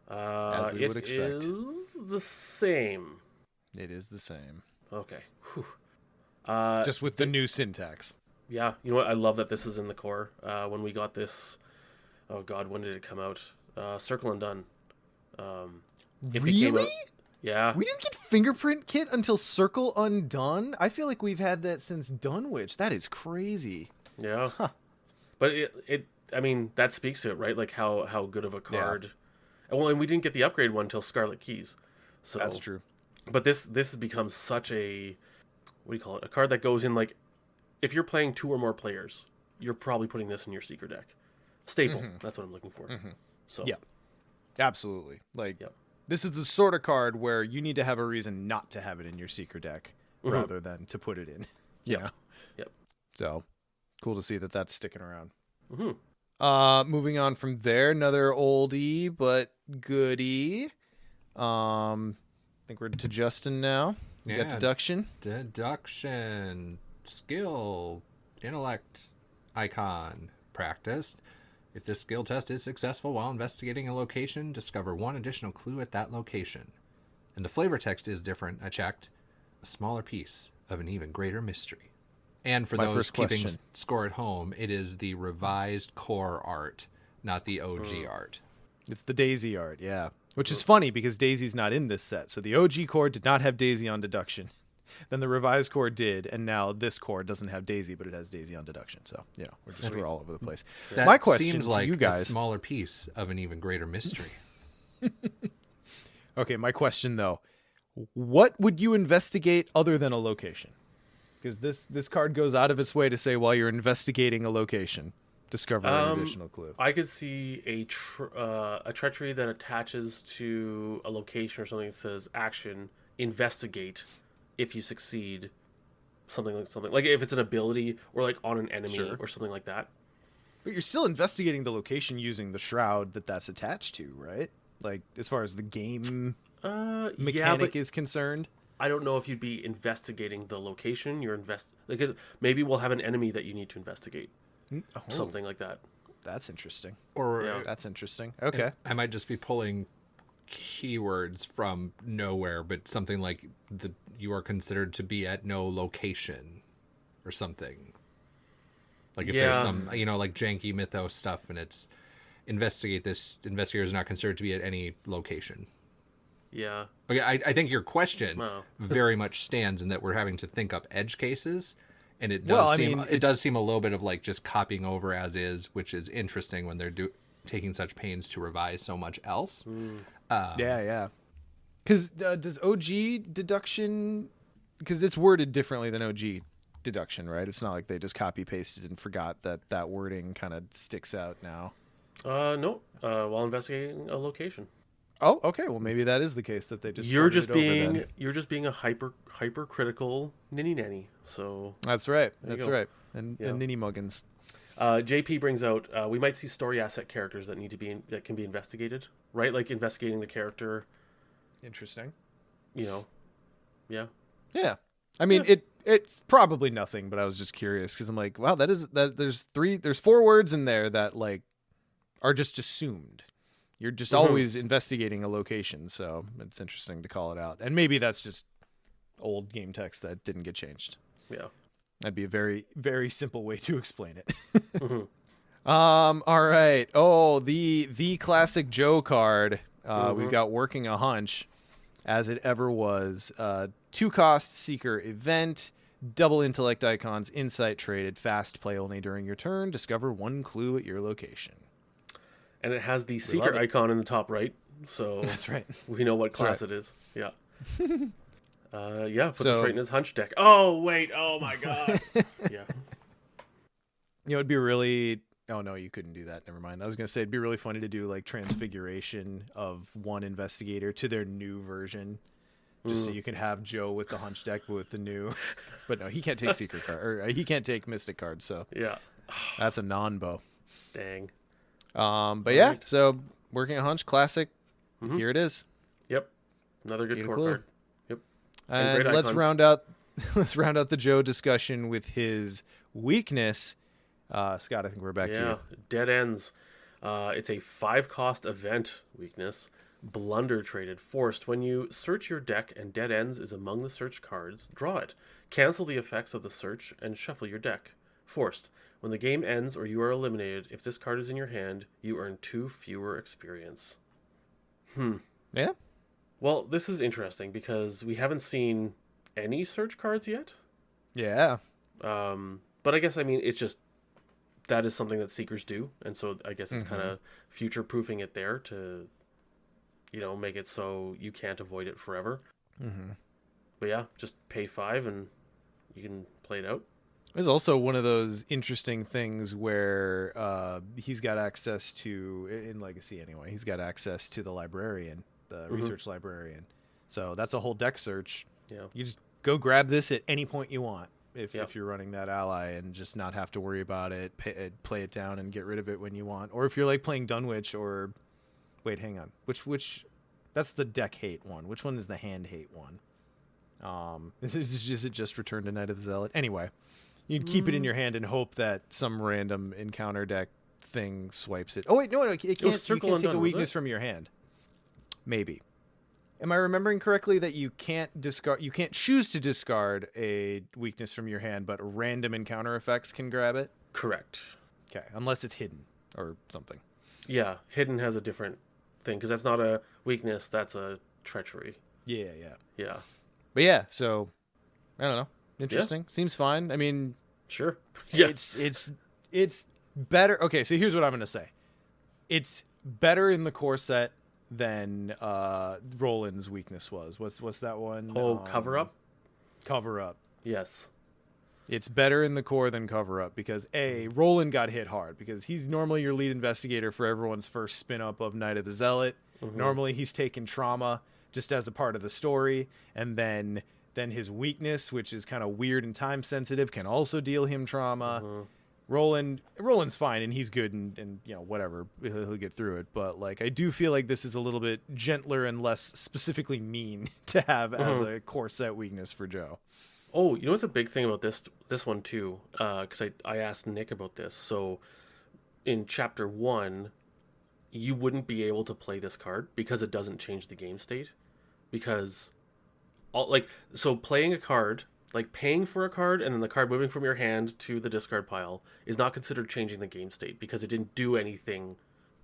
As we would expect. It is the same. It is the same. Okay. Whew. Just with the new syntax. Yeah, you know what? I love that this is in the core. When we got this, oh God, when did it come out? Circle and Done. Really? Yeah. We didn't get Fingerprint Kit until Circle Undone? I feel like we've had that since Dunwich. That is crazy. Yeah. Huh. But I mean, that speaks to it, right? Like how good of a card. Yeah. Well, and we didn't get the upgrade one until Scarlet Keys. So that's true. But this has become such a, what do you call it? A card that goes in like, if you're playing 2 or more players, you're probably putting this in your Seeker deck. Staple. That's what I'm looking for. So yeah, absolutely. Like, this is the sort of card where you need to have a reason not to have it in your Seeker deck rather than to put it in. You know? Yep. So cool to see that that's sticking around. Mm-hmm. Moving on from there, another oldie but goodie. I think we're to Justin now. You got deduction. Deduction. Skill. Intellect icon. Practiced. If this skill test is successful while investigating a location, discover 1 additional clue at that location. And the flavor text is different. I checked. A smaller piece of an even greater mystery. And for those keeping score at home, it is the revised core art, not the OG art. It's the Daisy art, yeah. Which is funny because Daisy's not in this set. So the OG core did not have Daisy on deduction. Then the revised core did, and now this core doesn't have Daisy, but it has Daisy on deduction. So, we're all over the place. That my question seems to like you guys, a smaller piece of an even greater mystery. Okay, my question though, what would you investigate other than a location? Because this card goes out of its way to say while you're investigating a location, discover an additional clue. I could see a treachery that attaches to a location or something that says action, investigate if you succeed something like if it's an ability or like on an enemy Sure. or something like that. But you're still investigating the location using the shroud that's attached to, right? Like, as far as the game Yeah, mechanic but is concerned. I don't know if you'd be investigating the location. Because maybe we'll have an enemy that you need to investigate, Oh, something like that. that's interesting. Or Yeah. That's interesting. Okay. I might just be pulling keywords from nowhere, but something like you are considered to be at no location or something. Like if there's Yeah. some, like janky Mythos stuff and it's investigator is not considered to be at any location. Yeah. Okay, I think your question Wow. very much stands in that we're having to think up edge cases, and it does Well, I seem mean, it does seem a little bit of like just copying over as is, which is interesting when they're taking such pains to revise so much else. Yeah. Because does OG deduction... Because it's worded differently than OG deduction, right? It's not like they just copy-pasted and forgot that wording kind of sticks out now. No. While investigating a location. Oh, okay. Well, maybe that is the case that they just... You're ported just it over being then. a hypercritical ninny nanny. So That's right. There you That's go. right. And Yeah. ninny muggins. JP brings out we might see story asset characters that that can be investigated, right? Like investigating the character, Interesting. Yeah. Yeah. I mean, it's probably nothing, but I was just curious because I'm like, wow, there's 4 words in there that like are just assumed. You're just always investigating a location, so it's interesting to call it out. And maybe that's just old game text that didn't get changed. Yeah. That'd be a very, very simple way to explain it. Mhm. All right. Oh, the classic Joe card. We've got Working a Hunch, as it ever was. 2-cost Seeker event, double intellect icons, insight traded, fast play only during your turn. Discover 1 clue at your location. And it has the love secret it. icon in the top right, so That's right. we know what class right. it is. Yeah. Put this So- right in his hunch deck. Oh wait! Oh my god! Yeah. It'd be really... Oh, no, you couldn't do that. Never mind. I was going to say it'd be really funny to do like transfiguration of one investigator to their new version. Just so you can have Joe with the hunch deck with the new... But no, he can't take secret card, or he can't take mystic cards, so Yeah. that's a non-bow. Dang. But yeah, so Working a Hunch, classic. Here it is. Yep. Another good Get a core clue. card. Yep. And great let's icons. round out the Joe discussion with his weakness. Scott, I think we're back to Yeah. you. Dead ends. It's a 5-cost event weakness. Blunder traded. Forced. When you search your deck and dead ends is among the search cards, draw it. Cancel the effects of the search and shuffle your deck. Forced. When the game ends or you are eliminated, if this card is in your hand, you earn 2 fewer experience. Yeah. Well, this is interesting because we haven't seen any search cards yet. Yeah. But I guess, it's just that is something that Seekers do. And so I guess it's kind of future-proofing it there to, make it so you can't avoid it forever. But yeah, just pay 5 and you can play it out. It's also one of those interesting things where he's got access to, in Legacy anyway, he's got access to the librarian, the research librarian. So that's a whole deck search. Yeah. You just go grab this at any point you want if Yep. you're running that ally and just not have to worry about it, play it down and get rid of it when you want. Or if you're like playing Dunwich or... Wait, hang on. Which... That's the deck hate one. Which one is the hand hate one? Is it just Return to Night of the Zealot? Anyway, you'd keep it in your hand and hope that some random encounter deck thing swipes it. Oh wait, no, it can't. You Circle can't and take a Done, was weakness it? from your hand. Maybe. Am I remembering correctly that you can't discard? You can't choose to discard a weakness from your hand, but random encounter effects can grab it. Correct. Okay, unless it's hidden or something. Yeah, hidden has a different thing because that's not a weakness, that's a treachery. Yeah. Yeah. But yeah, so I don't know. Interesting. Seems fine. I mean, Sure. Yeah. it's better. Okay, so here's what I'm gonna say. It's better in the core set than Roland's weakness was. What's that one? Cover up? Cover up. Yes. It's better in the core than cover up because Roland got hit hard because he's normally your lead investigator for everyone's first spin up of Night of the Zealot. Normally he's taken trauma just as a part of the story, and then his weakness, which is kind of weird and time sensitive, can also deal him trauma. Roland's fine and he's good and you know, whatever, he'll get through it, but like I do feel like this is a little bit gentler and less specifically mean to have as a core set weakness for Joe. Oh, you know what's a big thing about this one too, because I asked Nick about this. So in chapter 1, you wouldn't be able to play this card because it doesn't change the game state, because so playing a card, like paying for a card and then the card moving from your hand to the discard pile, is not considered changing the game state because it didn't do anything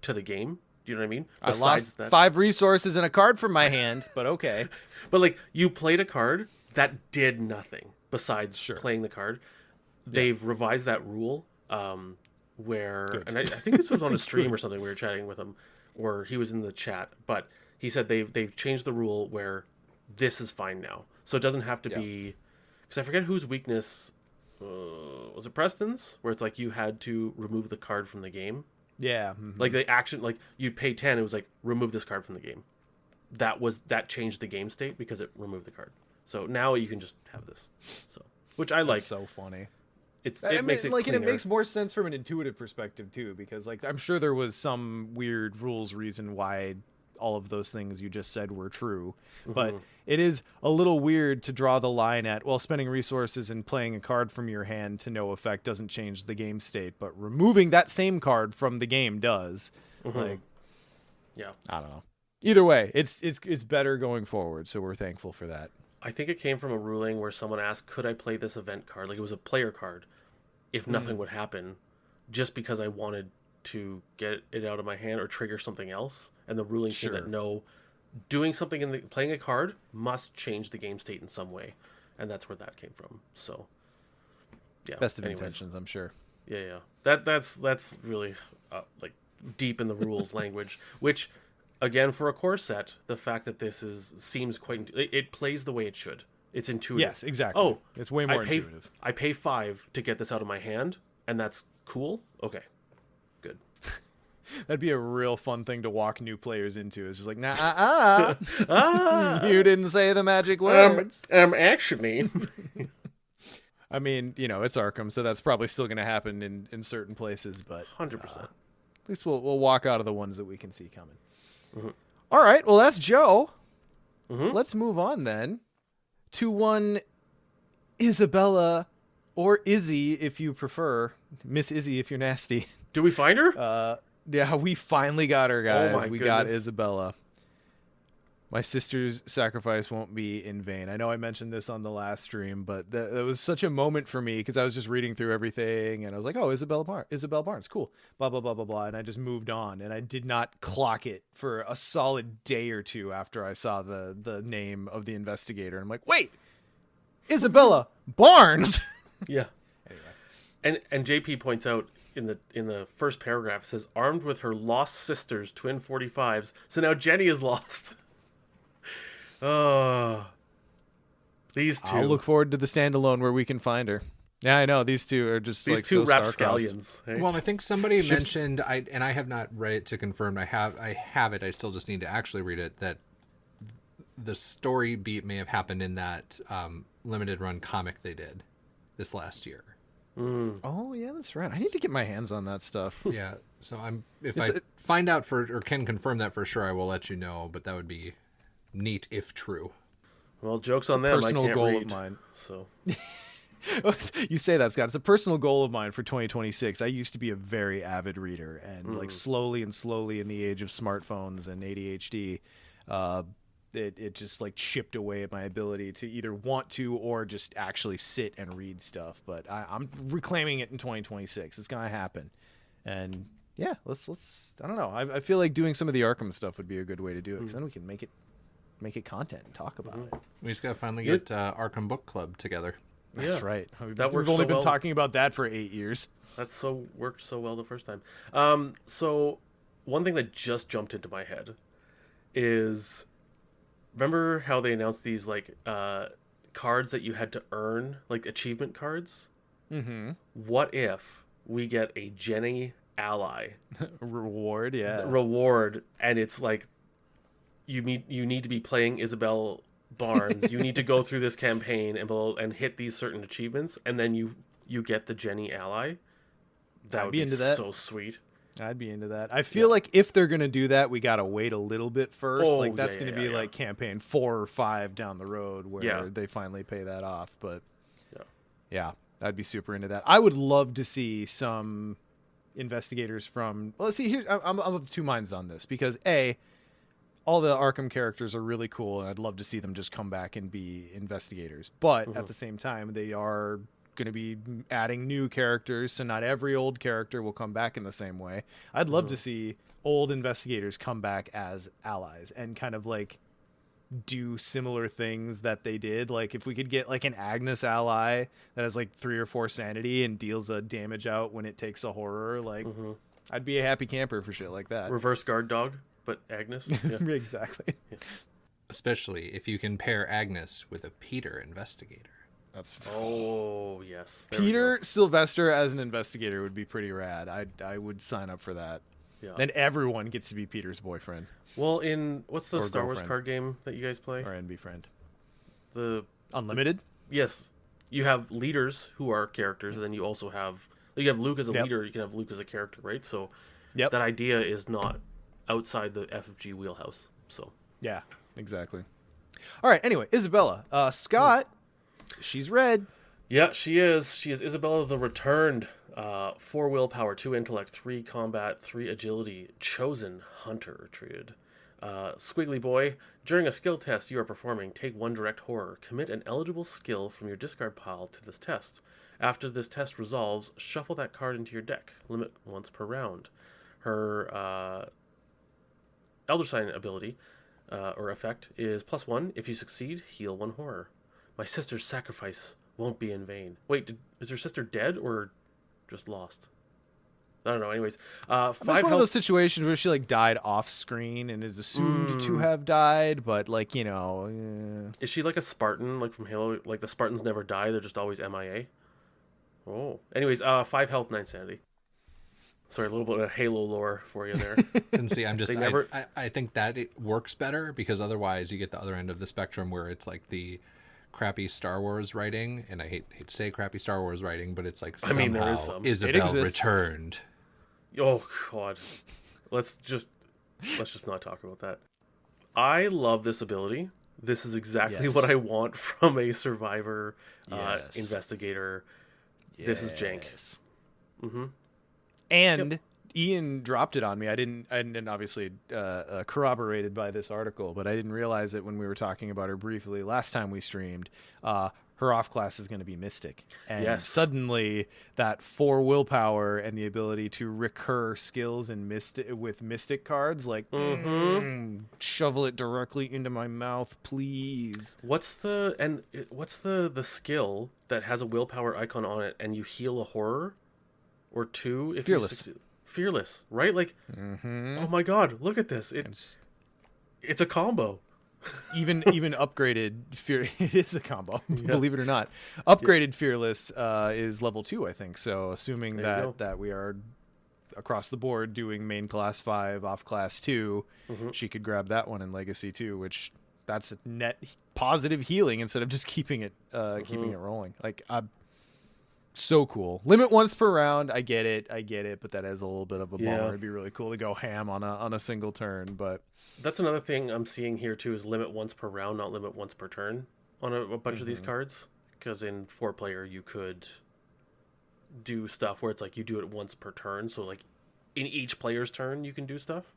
to the game. Do you know what I mean? I lost 5 resources and a card from my hand, but okay. But like, you played a card that did nothing besides playing the card. They've revised that rule, where, and I think this was on a stream or something, we were chatting with him, or he was in the chat, but he said they've changed the rule where this is fine now. So it doesn't have to be, because I forget whose weakness, was it Preston's? Where it's like you had to remove the card from the game. Yeah. Mm-hmm. Like the action, like you pay 10, it was like, remove this card from the game. That changed the game state because it removed the card. So now you can just have this. So, which I like. That's so funny. It makes it like, cleaner. and it makes more sense from an intuitive perspective too, because like I'm sure there was some weird rules reason why all of those things you just said were true, but it is a little weird to draw the line at, well, spending resources and playing a card from your hand to no effect doesn't change the game state, but removing that same card from the game does. Like, yeah, I don't know. Either way, it's better going forward, so we're thankful for that. I think it came from a ruling where someone asked, could I play this event card? Like, it was a player card, if nothing would happen, just because I wanted to get it out of my hand or trigger something else. And the ruling said that no, doing something playing a card must change the game state in some way. And that's where that came from. So, yeah. Best of intentions, I'm sure. Yeah. That's really like deep in the rules language, which, again, for a core set, the fact that this seems quite, it plays the way it should. It's intuitive. Yes, exactly. Oh, it's way more intuitive. I pay 5 to get this out of my hand, and that's cool. Okay, good. That'd be a real fun thing to walk new players into. It's just like, nah, you didn't say the magic words. Actually. I mean, you know, it's Arkham, so that's probably still going to happen in certain places, but 100%. At least we'll walk out of the ones that we can see coming. All right, well, that's Joe. Let's move on then to one Isabella, or Izzy if you prefer. Miss Izzy if you're nasty. Do we find her? Yeah, we finally got her, guys. Oh my we got goodness. Isabella. My sister's sacrifice won't be in vain. I know I mentioned this on the last stream, but that was such a moment for me because I was just reading through everything and I was like, oh, Isabelle Barnes, cool. Blah, blah, blah, blah, blah. And I just moved on and I did not clock it for a solid day or two after I saw the name of the investigator. And I'm like, wait, Isabella Barnes. Yeah. Anyway. And JP points out in the first paragraph, it says, armed with her lost sisters, twin 45s. So now Jenny is lost. Oh, these two. I'll look forward to the standalone where we can find her. Yeah, I know. These two are just these like two so rapscallions. Hey? Well, I think somebody mentioned, and I have not read it to confirm. I have it. I still just need to actually read it. That the story beat may have happened in that limited run comic they did this last year. Oh yeah, that's right. I need to get my hands on that stuff. Yeah. So if I find out or can confirm that for sure, I will let you know. But that would be neat if true. Well, joke's on them. Personal I can't goal read, of mine. So you say that, Scott. It's a personal goal of mine for 2026. I used to be a very avid reader, and like slowly in the age of smartphones and ADHD, it just like chipped away at my ability to either want to or just actually sit and read stuff. But I'm reclaiming it in 2026. It's gonna happen, and yeah, let's. I don't know. I feel like doing some of the Arkham stuff would be a good way to do it because then we can make it content and talk about it. We just gotta finally get Arkham Book Club together. That's right. We've worked only so been well. talking about that for 8 years. that's worked so well the first time. So one thing that just jumped into my head is, remember how they announced these like cards that you had to earn, like achievement cards? What if we get a Jenny ally Reward, yeah. reward, and it's like you need to be playing Isabelle Barnes. You need to go through this campaign and hit these certain achievements, and then you get the Jenny ally. That would be into that. so sweet. I'd be into that. I feel like if they're gonna do that, we gotta wait a little bit first. Oh, like that's yeah, gonna yeah, be yeah. like campaign 4 or 5 down the road where Yeah. they finally pay that off. But Yeah. yeah, I'd be super into that. I would love to see some investigators from. Well, see, here I'm of two minds on this because all the Arkham characters are really cool, and I'd love to see them just come back and be investigators. But at the same time, they are going to be adding new characters, so not every old character will come back in the same way. I'd love to see old investigators come back as allies and kind of like do similar things that they did. Like if we could get like an Agnes ally that has like 3 or 4 sanity and deals a damage out when it takes a horror, like I'd be a happy camper for shit like that. Reverse guard dog, but Agnes. Yeah. Exactly. Especially if you can pair Agnes with a Peter investigator. That's Oh yes. There we Peter go. Sylvester as an investigator would be pretty rad. I would sign up for that. Yeah. Then everyone gets to be Peter's boyfriend Well, in what's the Or Star girlfriend. Wars card game that you guys play? or NB friend. The Unlimited. Yes, you have leaders who are characters, and then you also have Luke as a Yep. leader. You can have Luke as a character, right? So Yep. that idea is not outside the FFG wheelhouse. So Yeah. Exactly. All right. Anyway, Isabella. Scott. She's red. yeah, she is. She is Isabella the Returned. 4 willpower, 2 intellect, 3 combat, 3 agility. Chosen hunter treated. Squiggly boy. During a skill test you are performing, take 1 direct horror. Commit an eligible skill from your discard pile to this test. After this test resolves, shuffle that card into your deck. Limit once per round. Her Elder Sign ability or effect is +1. If you succeed, heal 1 horror. My sister's sacrifice won't be in vain. Wait, is her sister dead or just lost? I don't know. Anyways, 5 That's one health. of those situations where she like died off screen and is assumed to have died, but like Is she like a Spartan, like from Halo? Like the Spartans never die; they're just always MIA. Oh. Anyways, 5 health, 9 sanity. Sorry, a little bit of Halo lore for you there. And see, I'm just They never- I think that it works better because otherwise you get the other end of the spectrum where it's like the crappy Star Wars writing, and I hate to say crappy Star Wars writing, but it's like I mean, there somehow is some. Isabel exists. returned. Oh God, let's just not talk about that. I love this ability. This is exactly Yes. what I want from a survivor Yes. investigator. This is jank. Yes. Mm-hmm. And Ian dropped it on me. I didn't obviously corroborated by this article, but I didn't realize it when we were talking about her briefly last time we streamed. Her off class is going to be Mystic, and Yes. suddenly that 4 willpower and the ability to recur skills and with Mystic cards, like shovel it directly into my mouth, please. What's the skill that has a willpower icon on it and you heal a horror or 2 if Fearless. you succeed? Fearless, right? Like, oh my God, look at this! It's a combo. Even upgraded fear it is a combo, believe it or not. Upgraded fearless is level 2, I think. So assuming There you go. that we are across the board doing main class 5 off class 2, she could grab that one in legacy 2, which that's a net positive healing instead of just keeping it rolling. Like so cool. Limit once per round. I get it, but that is a little bit of a bummer. Yeah. It'd be really cool to go ham on a single turn, but That's another thing I'm seeing here too is limit once per round, not limit once per turn on a bunch of these cards. Because in 4-player you could do stuff where it's like you do it once per turn. So like in each player's turn you can do stuff.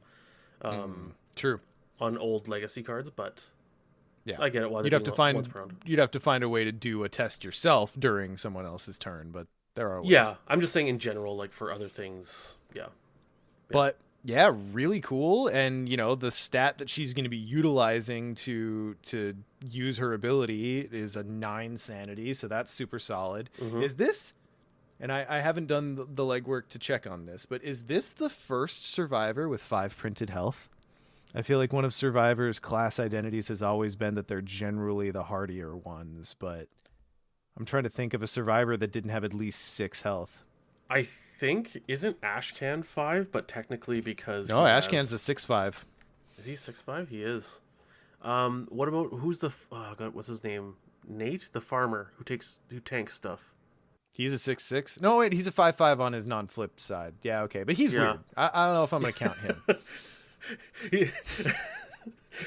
true. On old legacy cards, but Yeah, I get it. Why you'd they're have to doing it once per round. you'd have to find a way to do a test yourself during someone else's turn, but there are ways. Yeah, I'm just saying in general, like for other things. Yeah. But yeah, really cool. And the stat that she's going to be utilizing to use her ability is a 9 sanity, so that's super solid. Is this? And I haven't done the legwork to check on this, but is this the first survivor with 5 printed health? I feel like one of Survivor's class identities has always been that they're generally the hardier ones, but I'm trying to think of a survivor that didn't have at least 6 health. I think isn't Ashcan 5, but technically because No, Ashcan's a 6/5. Is he 6'5"? He is. What about who's the God? What's his name? Nate, the farmer who tanks stuff. He's a 6'6". No, wait, he's a 5'5" on his non-flipped side. Yeah, okay, but he's weird. I don't know if I'm gonna count him.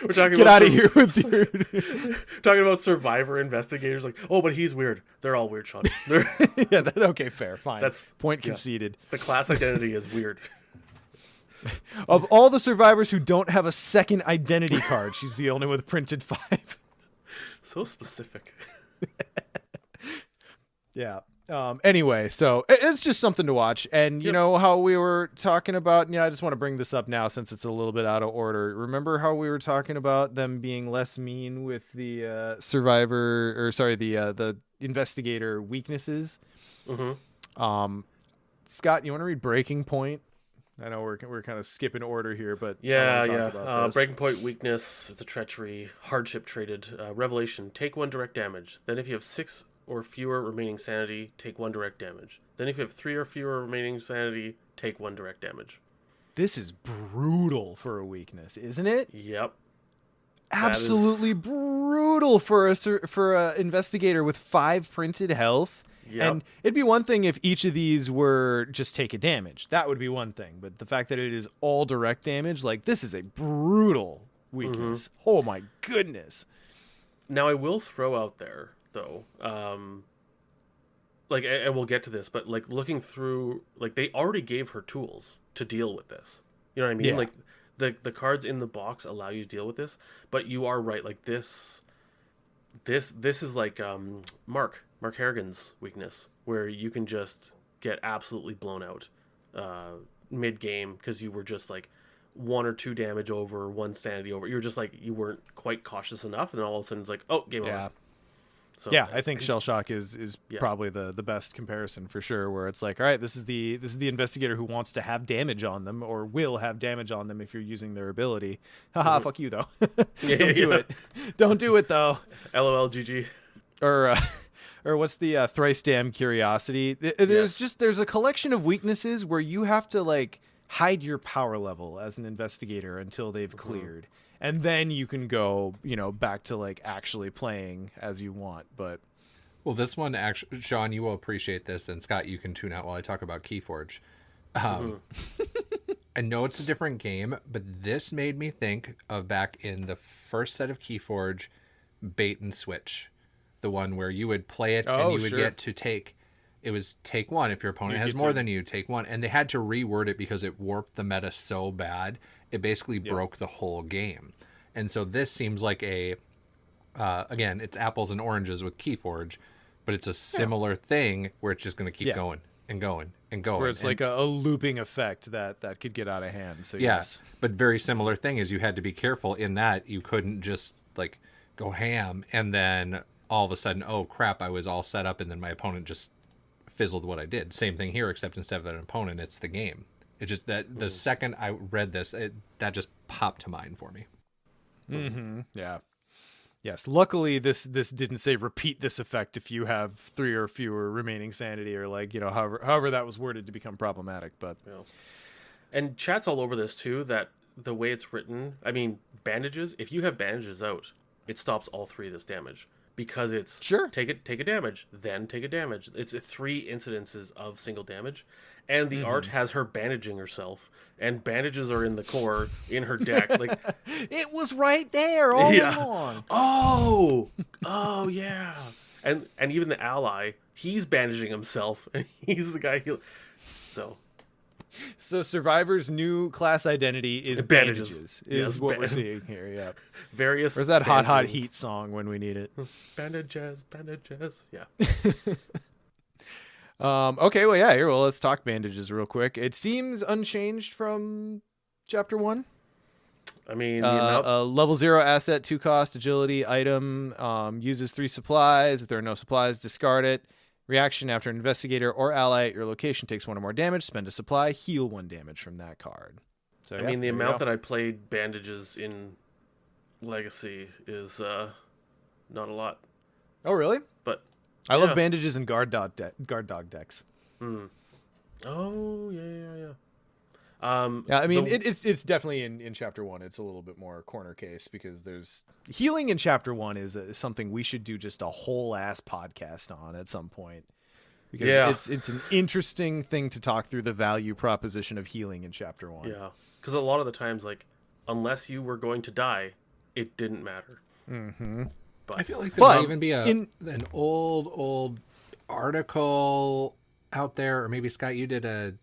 We're talking Get about out of here with your... talking about survivor investigators. Like, oh, but he's weird. They're all weird, Sean. Yeah, okay, fair, fine. That's point conceded. The class identity is weird. Of all the survivors who don't have a second identity card, she's the only one with printed 5. So specific. Yeah. Anyway, so it's just something to watch. And you know how we were talking about, I just want to bring this up now since it's a little bit out of order. Remember how we were talking about them being less mean with the the investigator weaknesses? Mm-hmm. Scott, you want to read Breaking Point? I know we're kind of skipping order here, but yeah. Breaking Point weakness. It's a treachery, hardship traded. Revelation. Take 1 direct damage. Then if you have 6 or fewer remaining sanity, take 1 direct damage. Then if you have 3 or fewer remaining sanity, take 1 direct damage. This is brutal for a weakness, isn't it? Yep. Absolutely brutal for a investigator with 5 printed health. Yep. And it'd be one thing if each of these were just take a damage. That would be one thing. But the fact that it is all direct damage, like, this is a brutal weakness. Mm-hmm. Oh my goodness. Now I will throw out there, though, like, and we'll get to this, but like looking through, like, they already gave her tools to deal with this. You know what I mean? Yeah. Like the cards in the box allow you to deal with this, but you are right. Like this is like Mark Harrigan's weakness, where you can just get absolutely blown out mid game because you were just like 1 or 2 damage over, 1 sanity over. You're just like, you weren't quite cautious enough, and then all of a sudden it's like, oh, game over. So, yeah, I think Shell Shock is probably the best comparison for sure, where it's like, all right, this is the investigator who wants to have damage on them, or will have damage on them if you're using their ability. Haha, fuck you though. Don't do it. Don't do it though. LOL GG. Or what's the thrice damn curiosity? There's a collection of weaknesses where you have to like hide your power level as an investigator until they've cleared. And then you can go, back to like actually playing as you want. But this one actually, Sean, you will appreciate this, and Scott, you can tune out while I talk about Keyforge. I know it's a different game, but this made me think of back in the first set of Keyforge, Bait and Switch, the one where you would play it and you would get to take. It was take 1 if your opponent has more than you. Take 1, and they had to reword it because it warped the meta so bad. It basically broke the whole game. And so this seems like again, it's apples and oranges with Keyforge, but it's a similar thing where it's just going to keep going and going and going. Where it's like a looping effect that could get out of hand. So yes. But very similar thing is you had to be careful in that you couldn't just like go ham and then all of a sudden, oh crap, I was all set up and then my opponent just fizzled what I did. Same thing here, except instead of an opponent, it's the game. It just that the second I read this, that just popped to mind for me. Mm-hmm. Yeah. Yes. Luckily, this didn't say repeat this effect if you have 3 or fewer remaining sanity, or like however that was worded to become problematic. But and chat's all over this too. That the way it's written, I mean, bandages. If you have bandages out, it stops all 3 of this damage. Because it's take a damage, then take a damage. It's 3 incidences of single damage, and the art has her bandaging herself, and bandages are in the core in her deck. Like it was right there all along. Oh yeah, and even the ally, he's bandaging himself, and he's the guy. So Survivor's new class identity is bandages. Is what we're seeing here. Yeah. Various. Where's that hot heat song when we need it? Bandages. Yeah. Okay. Well, yeah. Well, let's talk bandages real quick. It seems unchanged from chapter 1. I mean, a level 0 asset, 2 cost agility item, uses 3 supplies. If there are no supplies, discard it. Reaction after an investigator or ally at your location takes 1 or more damage, spend a supply, heal 1 damage from that card. So I mean, the amount that I played bandages in Legacy is not a lot. Oh, really? But I love bandages and guard dog decks. Oh, yeah. Yeah, I mean, it's definitely in chapter 1. It's a little bit more corner case because there's healing in chapter 1 is something we should do just a whole ass podcast on at some point because it's an interesting thing to talk through the value proposition of healing in chapter 1. Yeah, because a lot of the times, like, unless you were going to die, it didn't matter. Mm-hmm. I feel like there might even be an old article out there, or maybe Scott, you did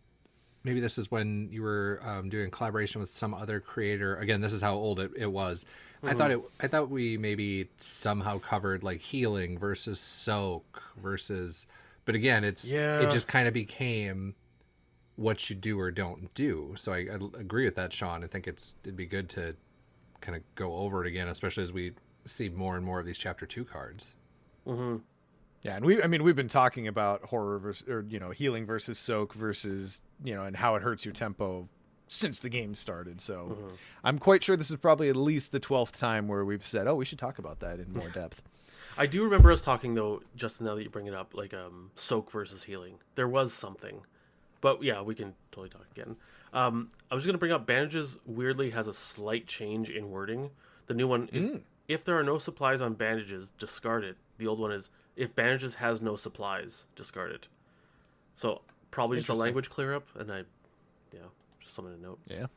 maybe this is when you were doing collaboration with some other creator. Again, this is how old it was. Mm-hmm. I thought we maybe somehow covered like healing versus soak versus, but again, it just kind of became what you do or don't do. So I agree with that, Sean. I think it'd be good to kind of go over it again, especially as we see more and more of these chapter 2 cards. Mm-hmm. Yeah, and we've been talking about horror versus, or healing versus soak versus, and how it hurts your tempo since the game started. So I'm quite sure this is probably at least the 12th time where we've said, oh, we should talk about that in more depth. I do remember us talking, though, Justin, now that you bring it up, like soak versus healing. There was something. But yeah, we can totally talk again. I was going to bring up bandages weirdly has a slight change in wording. The new one is, if there are no supplies on bandages, discard it. The old one is, if bandages has no supplies, discard it. So probably just a language clear up, and just something to note. Yeah.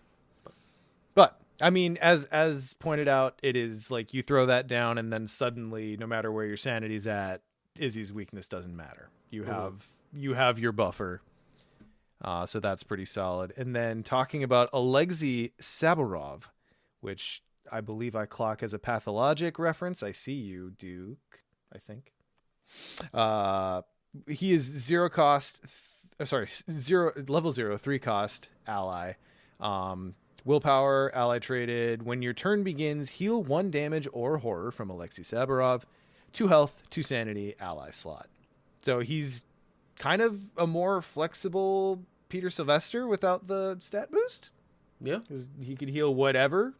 But I mean, as pointed out, it is like you throw that down, and then suddenly, no matter where your sanity's at, Izzy's weakness doesn't matter. You have your buffer. So that's pretty solid. And then talking about Alexei Saburov, which I believe I clock as a pathologic reference. I see you, Duke, I think. He is level 0, 3 cost ally. Willpower, ally traded. When your turn begins, heal 1 damage or horror from Alexei Saburov. 2 health, 2 sanity, ally slot. So he's kind of a more flexible Peter Sylvester without the stat boost. Yeah. Because he could heal whatever.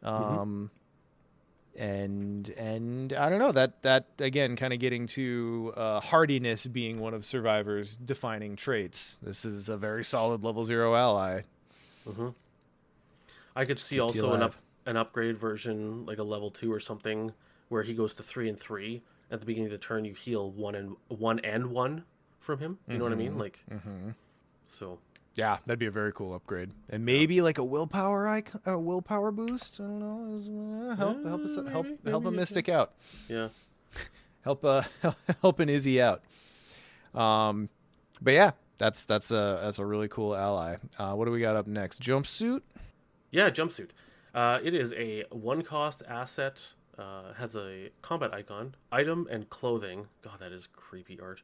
And I don't know, that again, kind of getting to hardiness being one of Survivor's defining traits. This is a very solid level 0 ally. I could see also an upgrade version, like a level 2 or something, where he goes to 3 and 3. At the beginning of the turn, you heal 1 and 1 from him. You know what I mean? Like, so. Yeah, that'd be a very cool upgrade, and maybe like a willpower boost. I don't know, help a mystic out. Yeah, help an Izzy out. But yeah, that's a really cool ally. What do we got up next? Jumpsuit. Yeah, jumpsuit. It is a 1-cost asset. Has a combat icon, item, and clothing. God, that is creepy art.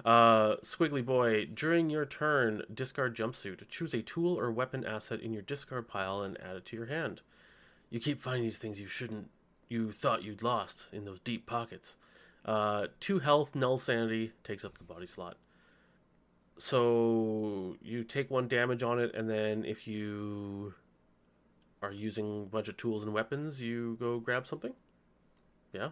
Squiggly boy, during your turn, discard jumpsuit. Choose a tool or weapon asset in your discard pile and add it to your hand. You keep finding these things you thought you'd lost in those deep pockets. 2 health, null sanity, takes up the body slot. So you take 1 damage on it, and then if you are using a bunch of tools and weapons, you go grab something. Yeah.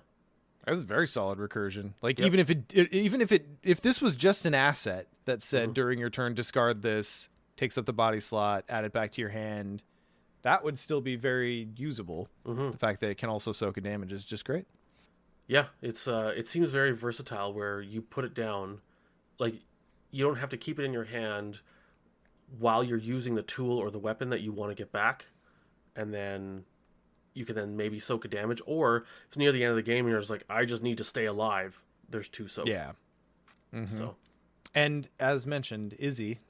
That was a very solid recursion. Like, yep. If this was just an asset that said during your turn, discard this, takes up the body slot, add it back to your hand, that would still be very usable. The fact that it can also soak a damage is just great. Yeah, it seems very versatile where you put it down, like you don't have to keep it in your hand while you're using the tool or the weapon that you want to get back, and then you can then maybe soak a damage, or if it's near the end of the game and you're just like, I just need to stay alive, there's 2 soak. Yeah. So, and as mentioned, Izzy,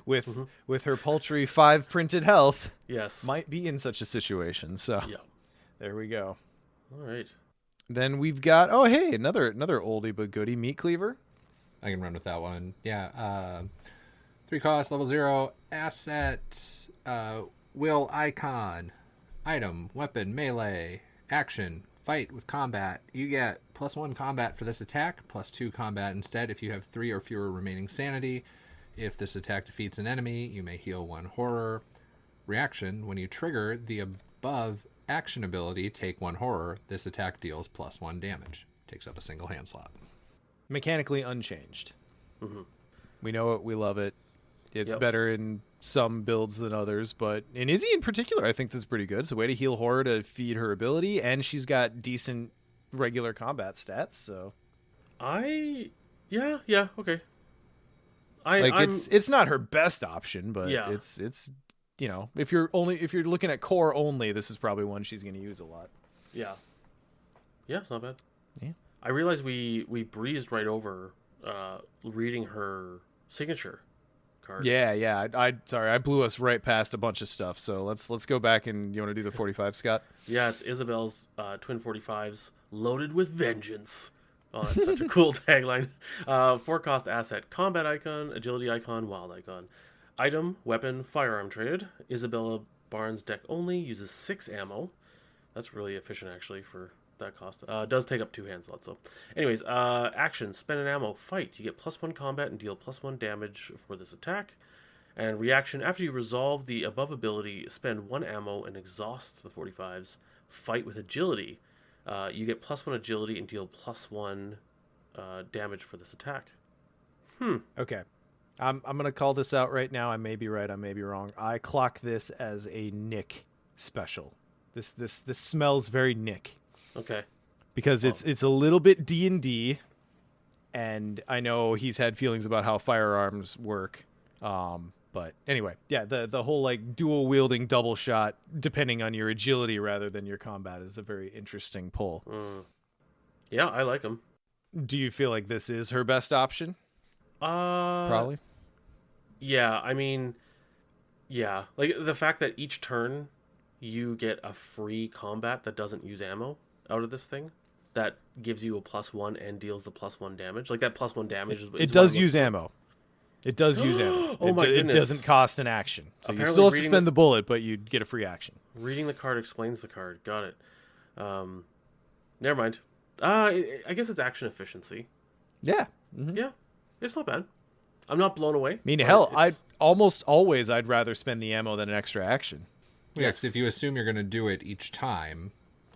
with her paltry 5 printed health, yes, might be in such a situation. So, there we go. All right. Then we've got another oldie but goodie, Meat Cleaver. I can run with that one. Yeah. 3 cost, level 0 asset, will icon. Item, weapon, melee, action, fight with combat. You get +1 combat for this attack, +2 combat instead if you have 3 or fewer remaining sanity. If this attack defeats an enemy, you may heal 1 horror. Reaction, when you trigger the above action ability, take 1 horror. This attack deals +1 damage. Takes up a single hand slot. Mechanically unchanged. We know it, we love it. It's Yep. better in some builds than others, but in Izzy in particular, I think this is pretty good. It's a way to heal Horror to feed her ability, and she's got decent regular combat stats, so yeah, okay. like I'm it's not her best option, but Yeah. it's if you're looking at core only, this is probably one she's going to use a lot. yeah. Yeah, it's not bad. Yeah. I realized we breezed right over reading her signature card. Yeah. I blew us right past a bunch of stuff. So let's go back and you want to do the 45, Scott? Yeah, it's Isabelle's twin 45s loaded with vengeance. Oh, that's such a cool tagline. 4-cost asset, combat icon, agility icon, wild icon. Item, weapon, firearm traded. Isabelle Barnes deck only, uses 6 ammo. That's really efficient actually for that cost. Does take up 2 hand slots though. Anyways, action, spend an ammo, fight. You get +1 combat and deal +1 damage for this attack. And reaction, after you resolve the above ability, spend 1 ammo and exhaust the 45s. Fight with agility. You get +1 agility and deal +1 damage for this attack. Okay. I'm going to call this out right now. I may be right. I may be wrong. I clock this as a Nick special. This smells very Nick. Okay. Because it's a little bit D&D, and I know he's had feelings about how firearms work. But anyway, yeah, the whole like dual wielding double shot depending on your agility rather than your combat is a very interesting pull. Yeah, I like him. Do you feel like this is her best option? Probably. Yeah, I mean, yeah, like the fact that each turn you get a free combat that doesn't use ammo out of this thing, that gives you a +1 and deals the +1 damage. Like that +1 damage is. It does use ammo. It does use ammo. Oh my It goodness. doesn't cost an action, so you Apparently still have to reading spend the bullet, but you get a free action. Reading the card explains the card. Got it. Never mind. I guess it's action efficiency. Yeah. Yeah, it's not bad. I'm not blown away. I mean, but hell, it's- I'd rather spend the ammo than an extra action. Yeah, 'cause Yes. if you assume you're going to do it each time,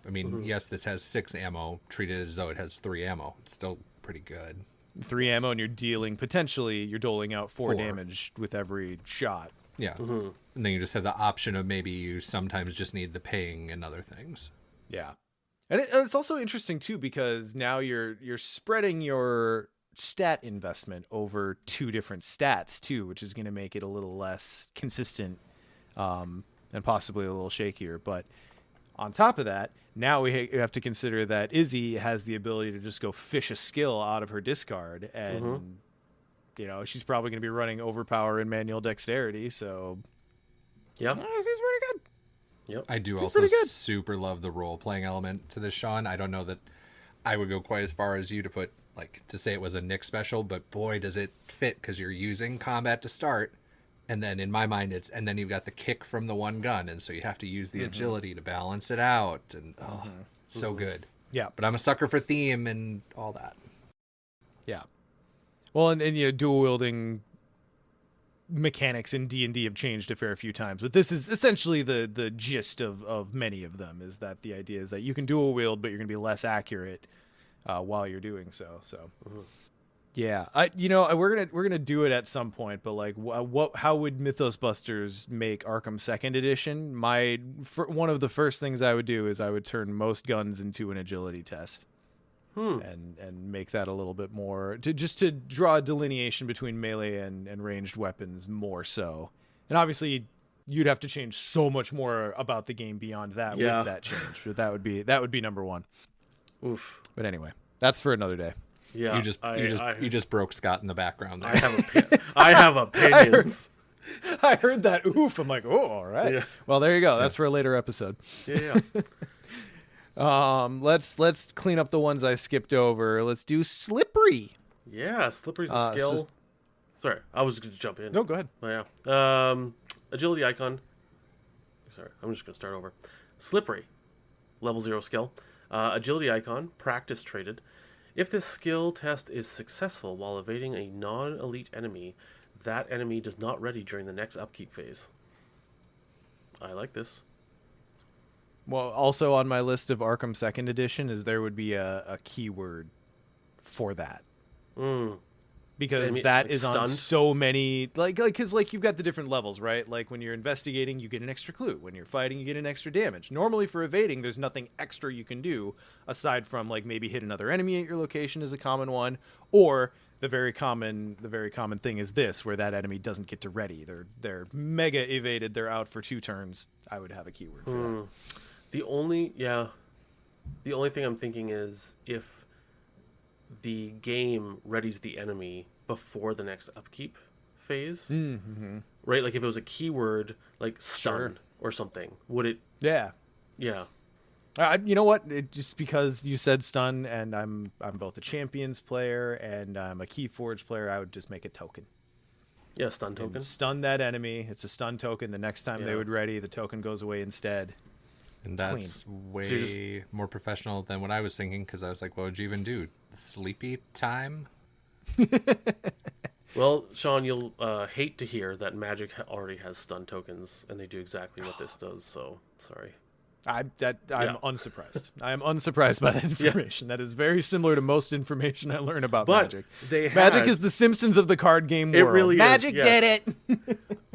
I mean, yes, this has 6 ammo. Treat it as though it has 3 ammo. It's still pretty good. 3 ammo, and you're doling out 4 4. damage with every shot. Yeah. And then you just have the option of maybe you sometimes just need the ping and other things. Yeah. And it's also interesting too because now you're spreading your stat investment over 2 different stats too, which is going to make it a little less consistent and possibly a little shakier. But on top of that, now we have to consider that Izzy has the ability to just go fish a skill out of her discard, and she's probably going to be running overpower and manual dexterity. So Yep. this is pretty good. Yep. I do Seems also pretty good. super love the role-playing element to this, Sean. I don't know that I would go quite as far as you to say it was a Nick special, but boy, does it fit because you're using combat to start. And then in my mind, and then you've got the kick from the one gun. And so you have to use the agility to balance it out. And so good. Yeah. But I'm a sucker for theme and all that. Yeah. Well, and dual wielding mechanics in D&D have changed a fair few times, but this is essentially the gist of many of them, is that the idea is that you can dual wield, but you're going to be less accurate while you're doing so. So yeah, we're gonna do it at some point, but like how would Mythos Busters make Arkham 2nd Edition? One of the first things I would do is I would turn most guns into an agility test. And make that a little bit more to draw a delineation between melee and ranged weapons more so. And obviously you'd have to change so much more about the game beyond that Yeah. with that change. But that would be number 1. Oof. But anyway, that's for another day. Yeah. You just broke Scott in the background there. I have opinions. I heard that oof. I'm like, oh, all right. Yeah. Well, there you go. That's for a later episode. Yeah. Let's clean up the ones I skipped over. Let's do Slippery. Yeah. Slippery's a skill. so- Sorry, I was going to jump in. No, go ahead. Oh, yeah. Agility icon. Sorry, I'm just going to start over. Slippery. Level 0 skill. Agility icon. Practice traded. If this skill test is successful while evading a non-elite enemy, that enemy does not ready during the next upkeep phase. I like this. Well, also on my list of Arkham 2nd Edition is there would be a keyword for that. because Enemy, that like, is on stunned? so many because you've got the different levels, right? Like when you're investigating, you get an extra clue. When you're fighting, you get an extra damage. Normally for evading, there's nothing extra you can do aside from like maybe hit another enemy at your location is a common one, or the very common thing is this, where that enemy doesn't get to ready. They're mega evaded. They're out for 2 turns. I would have a keyword for that. The only thing I'm thinking is if the game readies the enemy before the next upkeep phase, right? Like if it was a keyword like stun or something, would it? Yeah. Yeah. You know what? Just because you said stun, and I'm both a champions player and I'm a Keyforge player, I would just make a token. Yeah, stun token. And stun that enemy. It's a stun token. The next time they would ready, the token goes away instead. And that's way So more professional than what I was thinking, because I was like, what would you even do? Sleepy time? Well, Sean, you'll hate to hear that Magic already has stun tokens, and they do exactly what this does. So sorry. I'm unsurprised. I am unsurprised by that information. That is very similar to most information I learn about But Magic. Magic is the Simpsons of the card game world. It really is, Magic yes. did it.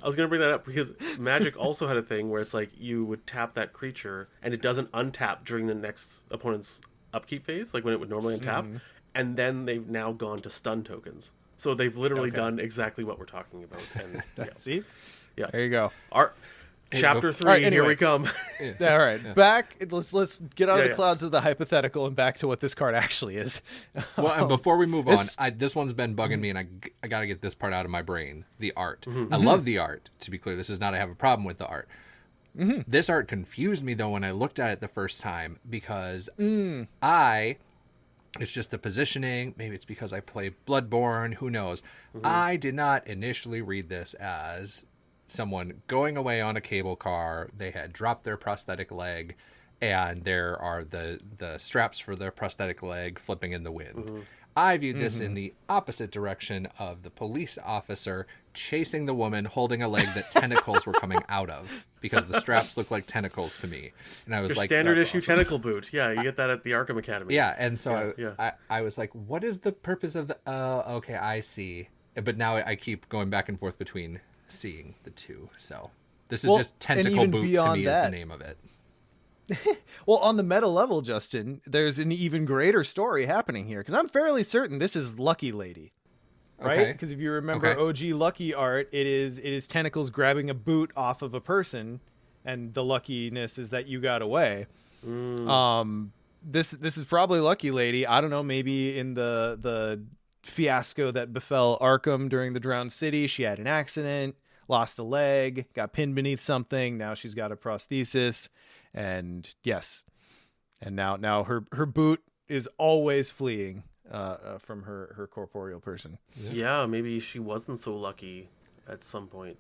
I was going to bring that up because Magic also had a thing where it's like you would tap that creature and it doesn't untap during the next opponent's upkeep phase, like when it would normally untap. And then they've now gone to stun tokens. So they've literally done exactly what we're talking about. And See? Yeah. There you go. Chapter 3, All right, anyway. here we come. All right, back. Let's get out of the clouds of the hypothetical and back to what this card actually is. Well, and before we move on, this one's been bugging me, and I got to get this part out of my brain. The art. I love the art. To be clear, this is not I have a problem with the art. This art confused me, though, when I looked at it the first time, because it's just the positioning. Maybe it's because I play Bloodborne. Who knows? I did not initially read this as someone going away on a cable car. They had dropped their prosthetic leg, and there are the straps for their prosthetic leg flipping in the wind. I viewed this in the opposite direction of the police officer chasing the woman holding a leg that tentacles were coming out of, because the straps look like tentacles to me. And I was like, Standard that's issue awesome. tentacle boot. Yeah, you get that at the Arkham Academy. Yeah, and so Yeah. I was like, what is the purpose of the... okay, I see. But now I keep going back and forth between seeing the two. So this is just tentacle boot to me is the name of it. Well, on the meta level, Justin, there's an even greater story happening here, because I'm fairly certain this is Lucky Lady, right? Because if you remember OG Lucky art, it is tentacles grabbing a boot off of a person, and the luckiness is that you got away. This is probably Lucky Lady. I don't know, maybe in the fiasco that befell Arkham during the Drowned City, she had an accident, lost a leg, got pinned beneath something. Now she's got a prosthesis, and now her boot is always fleeing from her corporeal person. Yeah, maybe she wasn't so lucky at some point.